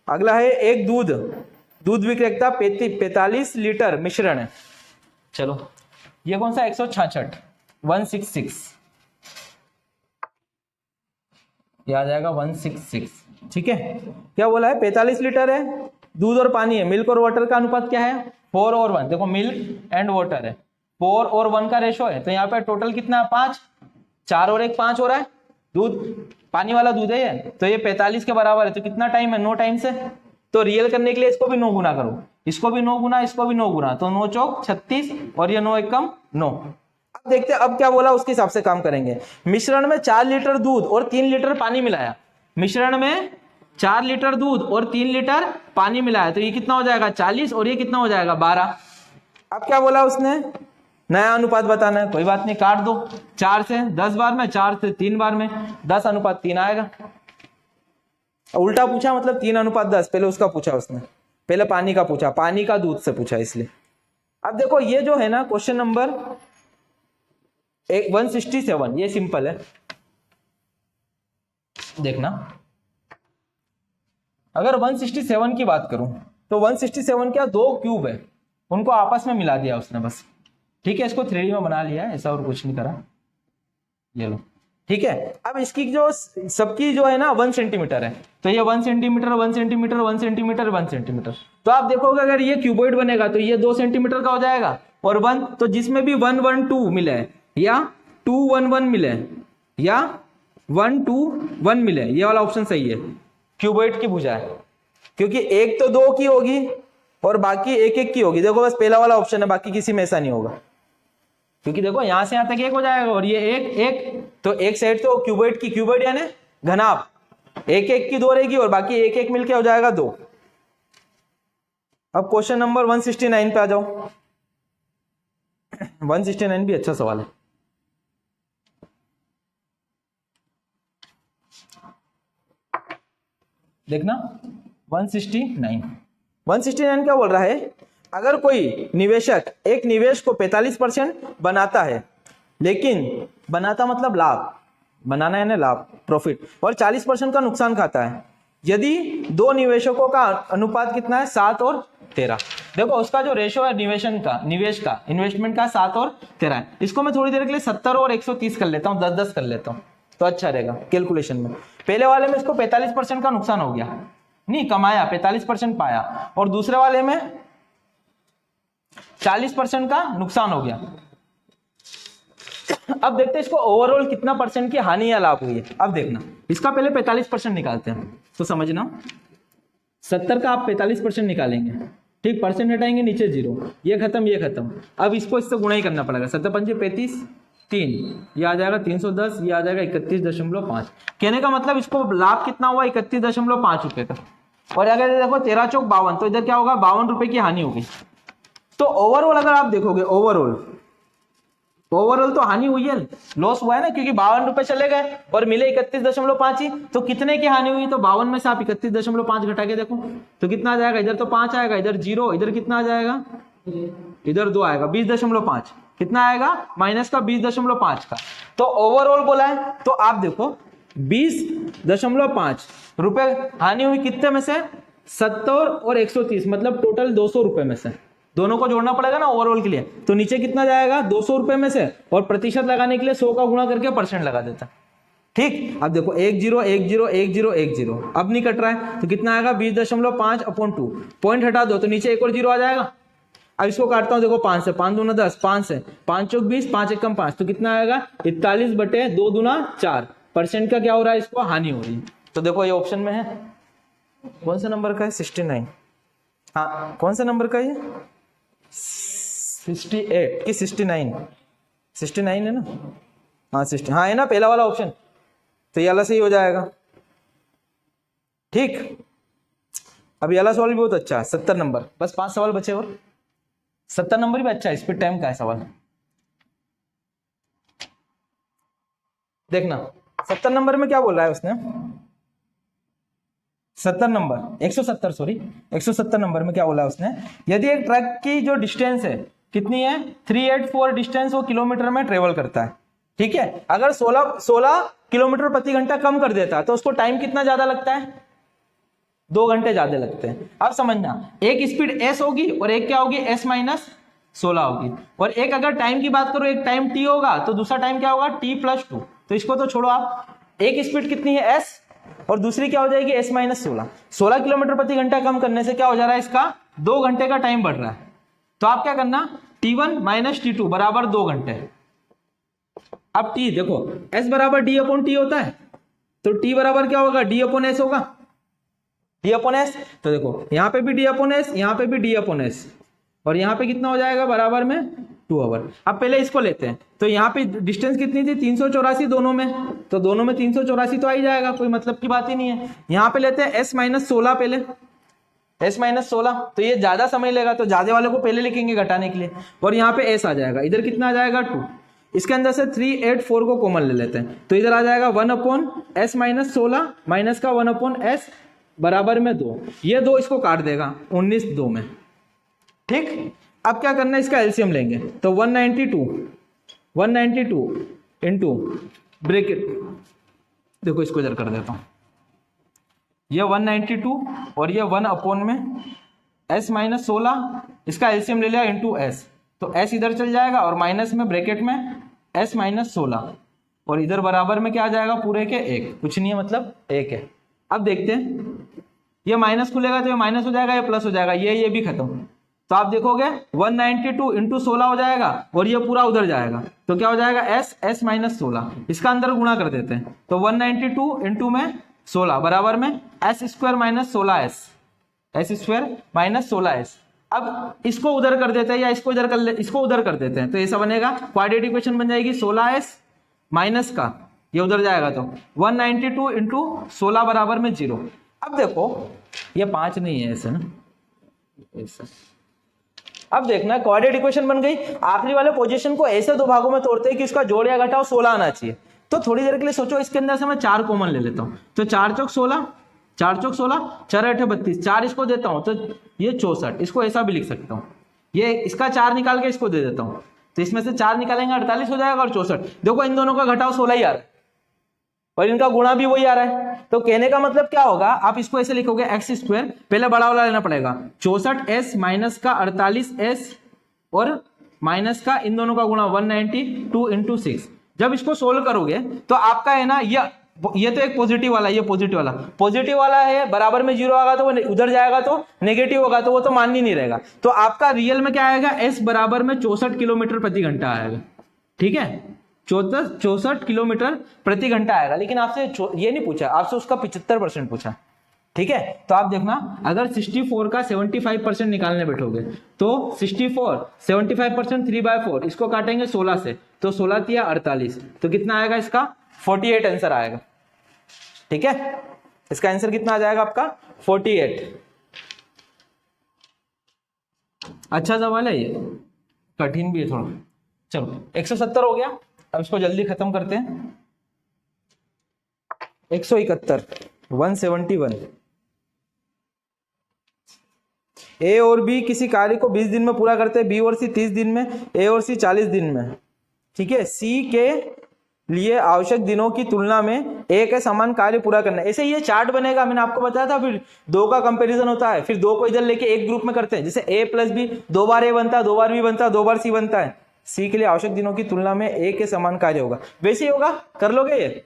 अगला है एक दूध विक्रेता 45 लीटर मिश्रण है, चलो ये कौन सा 166 166, ये आ जाएगा 166, ठीक है। क्या बोला है 45 लीटर है, दूध और पानी है, मिल्क और वाटर का अनुपात क्या है 4 और 1, देखो मिल्क एंड वाटर है 4 और 1 का रेशो है, तो यहाँ पे टोटल कितना है 5, 4 और 1 5 हो रहा है, दूध पानी वाला दूध है ये, तो ये 45 के बराबर है, तो कितना टाइम है 9 टाइम से, तो रियल करने के लिए इसको भी 9 गुना करो, इसको भी 9 गुना, इसको भी 9 गुना, तो 9 चौक 36 और ये 9 एकम 9। अब देखते हैं अब क्या बोला, उसके हिसाब से काम करेंगे। मिश्रण में 4 लीटर दूध और 3 लीटर पानी मिलाया, मिश्रण में 4 लीटर दूध और 3 लीटर पानी मिलाया, तो ये कितना हो जाएगा 40 और ये कितना हो जाएगा 12। अब क्या बोला उसने, नया अनुपात बताना है, कोई बात नहीं काट दो, 4 से 10 बार में, 4 से 3 बार में, 10:3 आएगा। उल्टा पूछा मतलब 3:10, पहले उसका पूछा उसने, पहले पानी का पूछा, पानी का दूध से पूछा इसलिए। अब देखो ये जो है ना क्वेश्चन नंबर 167, ये सिंपल है, देखना। अगर 167 की बात करूं तो 167 क्या 2 क्यूब है, उनको आपस में मिला दिया उसने बस, ठीक है। इसको 3D में बना लिया है, ऐसा और कुछ नहीं करा, ये लो, ठीक है। अब इसकी जो सबकी जो है ना 1 सेंटीमीटर है, तो ये 1 सेंटीमीटर 1 सेंटीमीटर 1 सेंटीमीटर 1 सेंटीमीटर, तो आप देखोगे अगर ये क्यूबॉइड बनेगा तो ये 2 सेंटीमीटर का हो जाएगा, और 1 तो जिसमें भी 1 1 2 मिले या 2 1 1 मिले या 1 2 1 मिले, ये वाला ऑप्शन सही है, क्यूबॉइड की भुजा है, क्योंकि एक तो 2 की होगी और बाकी 1 1 की होगी। देखो बस पहला वाला ऑप्शन है, बाकी किसी में ऐसा नहीं होगा, क्योंकि देखो यहां से यहां तक 1 हो जाएगा और ये 1 1, तो एक साइड तो क्यूबॉइड की, क्यूबॉइड यानी घनाभ 1 1 की 2 रहेगी और बाकी 1 1 मिलके हो जाएगा 2। अब क्वेश्चन नंबर 169 पे आ जाओ। 169 भी अच्छा सवाल है। देखना 169 क्या बोल रहा है, अगर कोई निवेशक एक निवेश को 45% बनाता है, लेकिन बनाता मतलब लाभ, बनाना है ना लाभ, प्रॉफिट, और 40% का नुकसान खाता है, यदि दो निवेशकों का अनुपात कितना है 7 और 13। देखो उसका जो रेशो है निवेश का इन्वेस्टमेंट का 7 और 13 है। इसको मैं थोड़ी देर के लिए 70 और 130 कर लेता हूँ, 10-10 कर लेता हूँ तो अच्छा रहेगा कैलकुलेशन में। पहले वाले में इसको 45% का नुकसान हो गया, नहीं कमाया 45% पाया, और दूसरे वाले में 40% का नुकसान हो गया। अब देखते हैं इसको ओवरऑल कितना परसेंट की हानि या लाभ हुई है। अब देखना इसका पहले 45% निकालते हैं, तो समझना 70 का आप 45% निकालेंगे, ठीक, परसेंट हटाएंगे नीचे 0, ये खत्म ये खत्म। अब इसको इससे गुणा ही करना पड़ेगा, 7 पंजे 35, 3, ये आ जाएगा 310, ये आ जाएगा 31.5। कहने का मतलब इसको लाभ कितना हुआ 31.5 रुपए का, और अगर देखो 13 चौक 52, तो इधर क्या होगा 52 रुपए की हानि होगी। तो ओवरऑल अगर आप देखोगे ओवरऑल तो हानि हुई है, लॉस हुआ है ना, क्योंकि 52 रुपए चले गए और मिले 31.5 ही, तो कितने की हानि हुई, तो 52 में से आप 31.5 घटा के देखो तो कितना आ जाएगा, इधर तो 5 आएगा, इधर 0, इधर कितना आ जाएगा, इधर 2 आएगा, 20.5 कितना आएगा माइनस का 20.5 का। तो ओवरऑल बोला है, तो आप देखो 20.5 रुपए हानि हुई कितने में से, 70 और 130, मतलब टोटल 200 रुपए में से। दोनों को जोड़ना पड़ेगा ना ओवरऑल के लिए, तो नीचे कितना जाएगा 200 रुपए में से, और प्रतिशत लगाने के लिए 100 का गुणा करके परसेंट लगा देता। ठीक, अब देखो 10 10 10 10, अब नहीं कट रहा है तो कितना आएगा 20.5/2, पॉइंट हटा दो तो नीचे एक और 0 आ जाएगा। अब इसको काटता हूं, देखो 5 से 5 दूना 10, 5 से 5 चौक 20, 5 एकम 5, तो कितना आएगा 41/2 दूना 4 परसेंट का क्या हो रहा है, इसको हानि हो रही है। तो देखो ये ऑप्शन में है, कौन सा नंबर का है 69, हाँ कौन सा नंबर का है 68 कि 69 है ना, हाँ 60, हाँ है ना पहला वाला ऑप्शन, तो ये वाला सही हो जाएगा। ठीक, अब ये वाला सवाल भी बहुत अच्छा है, 70 नंबर, बस 5 सवाल बचे और 70 नंबर भी अच्छा है, स्पीड टाइम का है सवाल। देखना 70 नंबर में क्या बोल रहा है उसने, 170 नंबर में क्या बोला उसने, यदि एक ट्रक की जो डिस्टेंस है कितनी है 384 डिस्टेंस वो किलोमीटर में ट्रेवल करता है, ठीक है, अगर 16 किलोमीटर प्रति घंटा कम कर देता है तो उसको टाइम कितना ज्यादा लगता है, 2 घंटे ज्यादा लगते हैं। अब समझना एक स्पीड s होगी और एक क्या होगी s-16 होगी, और एक अगर टाइम की बात करो एक टाइम t होगा तो दूसरा टाइम क्या होगा t+2, तो इसको तो छोड़ो आप, एक स्पीड कितनी है s और दूसरी क्या हो जाएगी s-16। 16 किलोमीटर प्रति घंटा कम करने से क्या हो जा रहा है, इसका 2 घंटे का टाइम बढ़ रहा है। तो आप क्या करना t1 - t2 बराबर 2 घंटे। अब t देखो s बराबर d/t होता है, तो t बराबर क्या होगा d/s होगा, d/s, तो देखो यहाँ पे भी d/s, यहाँ पे भी d/s, और यहाँ पे कितना हो जाएगा बराबर में 2 आवर। अब पहले इसको लेते हैं, तो यहाँ पे डिस्टेंस कितनी थी 384 दोनों में, तो दोनों में 384 तो आ ही जाएगा, कोई मतलब की बात ही नहीं है। यहाँ पे लेते हैं s-16, पहले s-16, तो ये ज्यादा समय लेगा तो ज्यादा वाले को पहले लिखेंगे घटाने के लिए, और यहाँ पे s आ जाएगा, इधर कितना आ जाएगा 2, इसके अंदर से 384 को कॉमन ले लेते हैं, तो इधर आ जाएगा 1/s-16 माइनस का 1/s बराबर में 2, ये 2 इसको काट देगा 19 2 में। ठीक, अब क्या करना है इसका एलसीएम लेंगे, तो 192 इंटू ब्रैकेट, देखो इसको इधर कर देता हूं, ये 192 और ये 1 में s-16, इसका एलसीएम ले लिया इंटू s, तो s इधर चल जाएगा और माइनस में ब्रैकेट में s-16, और इधर बराबर में क्या आ जाएगा पूरे के 1, कुछ नहीं है मतलब 1 है। अब देखते हैं ये माइनस खुलेगा तो ये माइनस हो जाएगा, ये प्लस हो जाएगा, ये भी खत्म, तो आप देखोगे 192 इंटू 16 हो जाएगा और ये पूरा उधर जाएगा, तो क्या हो जाएगा s-16, इसका अंदर गुणा कर देते हैं, तो 192 इंटू में 16 बराबर में s² - 16s, s² - 16s। अब इसको उधर कर देते हैं या इसको उधर कर देते हैं, तो ऐसा बनेगा क्वाड्रेटिक इक्वेशन बन जाएगी 16s माइनस का ये उधर जाएगा, तो 192 इंटू 16 बराबर में 0। अब देखो ये 5 नहीं है ऐसे ना, ऐसा अब देखना क्वाड्रेटिक इक्वेशन बन गई, आखिरी वाले पोजीशन को ऐसे दो भागों में तोड़ते हैं कि उसका जोड़ या घटाव 16 आना चाहिए। तो थोड़ी देर के लिए सोचो, इसके अंदर से मैं 4 कॉमन ले लेता हूं, तो 4 चौक 16, 4 चौक 16, 4 8 32, 4 इसको देता हूं तो ये 64, इसको ऐसा भी लिख सकता हूं, ये इसका 4 निकाल के इसको दे देता हूं, तो इसमें से 4 निकालेंगे 48 हो जाएगा और 64। देखो इन दोनों का घटाव 16 ही आ रहा है और इनका गुणा भी वही आ रहा है। तो कहने का मतलब क्या होगा, आप इसको ऐसे लिखोगे एक्स स्क्वायर, पहले बड़ा वाला लेना पड़ेगा 64s माइनस का 48s और माइनस का इन दोनों का गुणा 192 इंटू 6। जब इसको सोल्व करोगे तो आपका है ना ये तो एक पॉजिटिव वाला, ये पॉजिटिव वाला है, बराबर में 0 आएगा तो वो उधर जाएगा तो नेगेटिव होगा तो वो तो मान ही नहीं रहेगा। तो आपका रियल में क्या आएगा, s बराबर में 64 किलोमीटर प्रति घंटा आएगा। ठीक है, 64 किलोमीटर प्रति घंटा आएगा। लेकिन आपसे ये नहीं पूछा, आपसे उसका 75% पूछा। ठीक है, तो आप देखना अगर 64 का 75% निकालने बैठोगे तो 64 75% 3/4, इसको काटेंगे 16 से तो 16 तिया 48, तो कितना आएगा इसका 48 आंसर आएगा। ठीक है, इसका आंसर कितना आ जाएगा आपका 48। अच्छा सवाल है ये, कठिन भी है थोड़ा। चलो 170 हो गया, अब इसको जल्दी खत्म करते हैं। 171 171, ए और बी किसी कार्य को 20 दिन में पूरा करते हैं, बी और सी 30 दिन में, ए और सी 40 दिन में। ठीक है, सी के लिए आवश्यक दिनों की तुलना में ए के समान कार्य पूरा करना है। ऐसे ये चार्ट बनेगा, मैंने आपको बताया था, फिर 2 का कंपैरिजन होता है, फिर 2 को इधर लेके एक ग्रुप में करते हैं, जैसे ए प्लस बी 2 बार ए बनता है, 2 बार बी बनता है, 2 बार सी बनता है। सी के लिए आवश्यक दिनों की तुलना में ए के समान कार्य होगा, वैसे ही होगा, कर लोगे ये।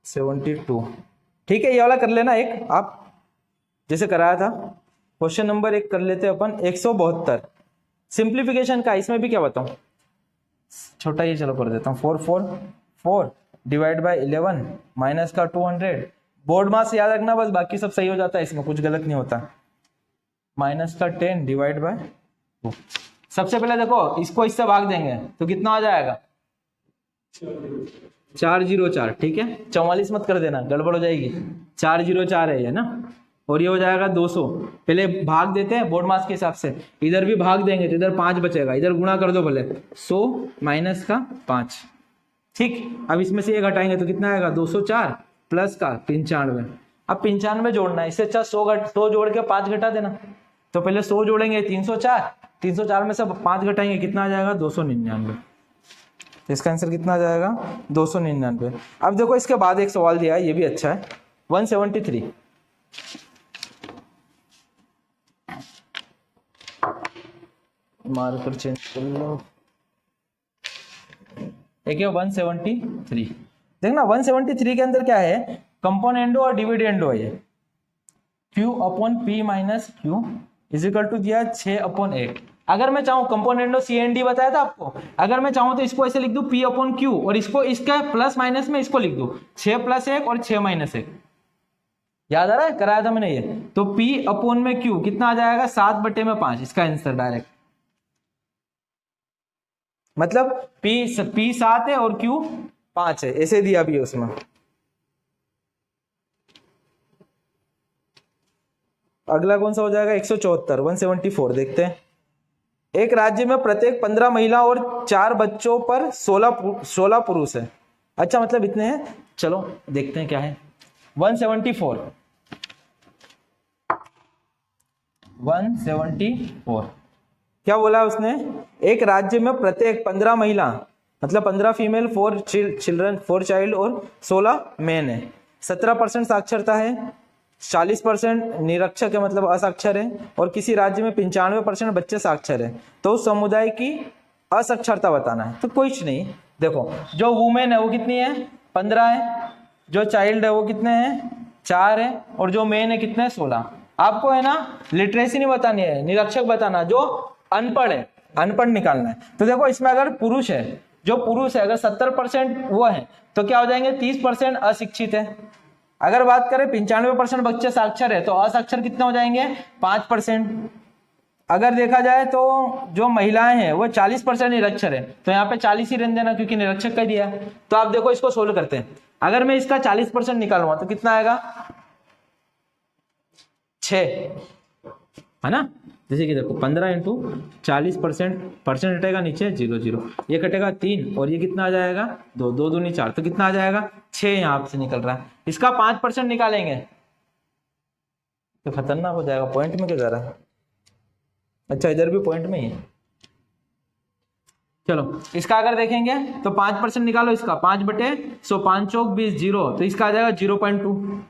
(72) ठीक है, ये वाला कर लेना एक, आप जैसे कराया था। क्वेश्चन नंबर 1 कर लेते हैं अपन, 172 सिंप्लीफिकेशन का। इसमें भी क्या बताऊं, छोटा ये चलो कर देता हूँ, 4 डिवाइड बाय 11 माइनस का 200, बोर्ड मास याद रखना बस, बाकी सब सही हो जाता है, इसमें कुछ गलत नहीं होता। माइनस का 10 डिवाइड बाय 2। सबसे पहले देखो इसको इससे भाग देंगे तो कितना आ जाएगा 404। ठीक है, 44 मत कर देना, गड़बड़ हो जाएगी। 404 है ये ना, और ये हो जाएगा 200। पहले भाग देते हैं बोर्ड मास के हिसाब से, इधर भी भाग देंगे तो इधर 5 बचेगा, इधर गुणा कर दो भले, 100 माइनस का 5। ठीक, अब इसमें से ये घटाएंगे तो कितना आएगा 204 प्लस का 95। अब 95 जोड़ना है, इससे अच्छा 100 जोड़ के 5 घटा देना। तो पहले 100 जोड़ेंगे 304 में से 5 घटाएंगे, कितना आ जाएगा 299। तो इसका आंसर कितना आ जाएगा 299। अब देखो इसके बाद एक सवाल दिया है, ये भी अच्छा है, 173। मार्कर चेंज कर लो, एक 173। देखना 173 के अंदर क्या है, कंपोनेंडो और डिविडेंडो है। Q upon P minus Q is equal to दिया 6/8। अगर मैं चाहूं, कंपोनेंडो CND बताया था आपको, अगर मैं चाहूं तो इसको ऐसे लिख दूं P अपॉन Q, और इसको इसका प्लस माइनस में इसको लिख दूं 6 + 1 और 6 - 1। याद आ रहा है, कराया था मैंने ये। तो P अपॉन में Q कितना आ जाएगा 7/5, इसका आंसर डायरेक्ट। मतलब P 7 है और Q 5 है, ऐसे दिया भी है उसमें। अगला कौन सा हो जाएगा 174 174। देखते हैं, एक राज्य में प्रत्येक 15 महिला और 4 बच्चों पर 16 पुरुष है। अच्छा, मतलब इतने हैं। चलो देखते हैं क्या है। 174 क्या बोला उसने, एक राज्य में प्रत्येक 15 महिला, मतलब 15 फीमेल, 4 चिल्ड्रन, 4 चाइल्ड और 16 मैन है। 17% साक्षरता है, 40% निरक्षर है मतलब असाक्षर है, और किसी राज्य में 95% बच्चे साक्षर है। तो उस समुदाय की असाक्षरता बताना है। तो कुछ नहीं, देखो जो वुमेन है वो कितनी है 15 है, जो चाइल्ड है वो कितने हैं 4 है, और जो मेन है कितने 16। आपको है ना लिटरेसी नहीं बतानी है, निरक्षक बताना, जो अनपढ़ है अनपढ़ निकालना है। तो देखो इसमें अगर पुरुष है, जो पुरुष है अगर 70% वो है तो क्या हो जाएंगे 30% अशिक्षित है। अगर बात करें 95% बच्चे साक्षर है तो असाक्षर कितने हो जाएंगे 5%। अगर देखा जाए तो जो महिलाएं हैं वो 40% निरक्षर है, तो यहाँ पे 40 ही रहने देना क्योंकि निरक्षक का दिया। तो आप देखो, इसको सोल्व करते हैं। अगर मैं इसका 40% निकालूंगा तो कितना आएगा है ना। जैसे कि देखो 15 इंटू 40%, परसेंट हटेगा नीचे 0 0, ये कटेगा 3 और ये कितना आ जाएगा 2, 2 दूनी 4, तो कितना आ जाएगा 6 यहाँ से निकल रहा है। इसका 5% निकालेंगे तो खतरनाक हो जाएगा। पॉइंट में क्यों जा रहा है? अच्छा इधर भी पॉइंट में ही है। चलो इसका अगर देखेंगे तो 5% निकालो इसका, 5/100, 5 चौक 20, 0, तो इसका आ जाएगा 0.2।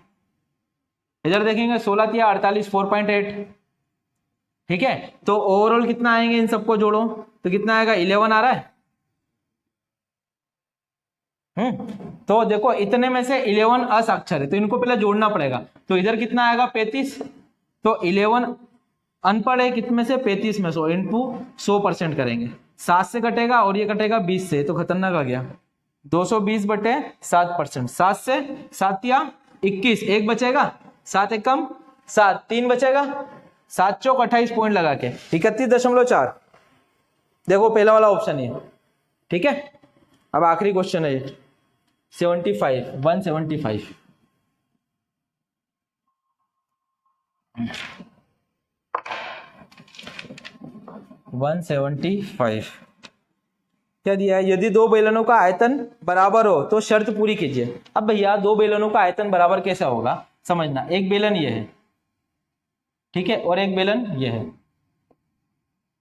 इधर देखेंगे 16 तिया 48, 4.8। ठीक है, तो ओवरऑल कितना आएंगे, इन सबको जोड़ो तो कितना आएगा 11 आ रहा है। तो देखो इतने में से 11 असाक्षर है तो इनको पहले जोड़ना पड़ेगा। तो इधर कितना आएगा 35, तो 11 अनपढ़ है कितने से 35 में 100 इंटू 100% करेंगे, 7 से कटेगा और ये कटेगा 20 से, तो खतरनाक आ गया 220/7%। 7 से 7 या 21, 1 बचेगा, 7 एक कम 7, 3 बचेगा, 7 चौक 28 पॉइंट लगा के 31.4। देखो पहला वाला ऑप्शन है। ठीक है, अब आखिरी क्वेश्चन है 75, 175। क्या दिया है, यदि दो बेलनों का आयतन बराबर हो तो शर्त पूरी कीजिए। अब भैया दो बेलनों का आयतन बराबर कैसा होगा समझना, एक बेलन ये है, ठीक है, और एक बेलन ये है।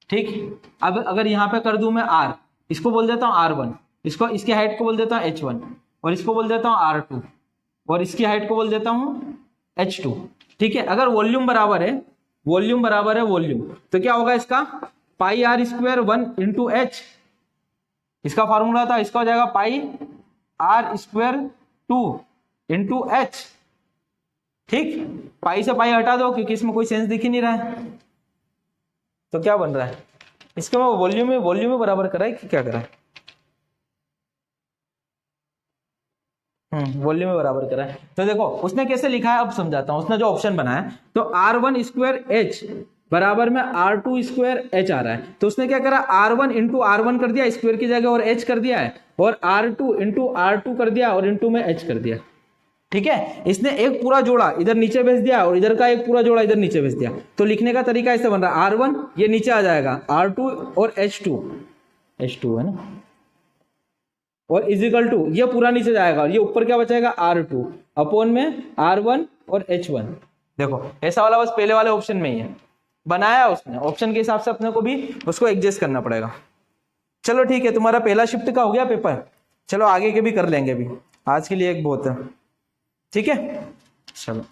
ठीक, अब अगर यहां पे कर दूं मैं r, इसको बोल देता हूं r1, इसको इसकी हाइट को बोल देता हूं h1, और इसको बोल देता हूं r2, और इसकी हाइट को बोल देता हूं h2। ठीक है, अगर वॉल्यूम बराबर है, वॉल्यूम बराबर है वॉल्यूम, तो क्या होगा इसका पाई r स्क्वायर 1 इंटू h, इसका फॉर्मूला था, इसका हो जाएगा पाई r स्क्वायर 2 इंटू h। ठीक, पाई से पाई हटा दो क्योंकि इसमें कोई सेंस दिख ही नहीं रहा है, तो क्या बन रहा है, इसको मैं वॉल्यूम में बराबर करा है कि क्या करा है, वॉल्यूम में बराबर करा है। तो देखो उसने कैसे लिखा है अब समझाता हूं। उसने जो ऑप्शन बनाया तो r1 स्क्वायर h बराबर में r2 स्क्वायर h आ रहा है, तो उसने क्या करा r1 इंटू r1 कर दिया स्क्वायर की जगह और h कर दिया है, और r2 इंटू r2 कर दिया और इंटू में h कर दिया। ठीक है, इसने एक पूरा जोड़ा इधर नीचे भेज दिया और इधर का एक पूरा जोड़ा इधर नीचे भेज दिया। तो लिखने का तरीका ऐसे बन रहा है, r1 ये नीचे आ जाएगा, r2 और h2 है ना, और इजिकल टू ये पूरा नीचे जाएगा और ये ऊपर क्या बचेगा r2 अपॉन में r1 और h1। देखो ऐसा वाला बस पहले वाले ऑप्शन में ही है, बनाया उसने, ऑप्शन के हिसाब से अपने को भी उसको एडजस्ट करना पड़ेगा। चलो ठीक है, तुम्हारा पहला शिफ्ट का हो गया पेपर, चलो आगे के भी कर लेंगे, अभी आज के लिए एक बहुत है। ठीक है, चलो।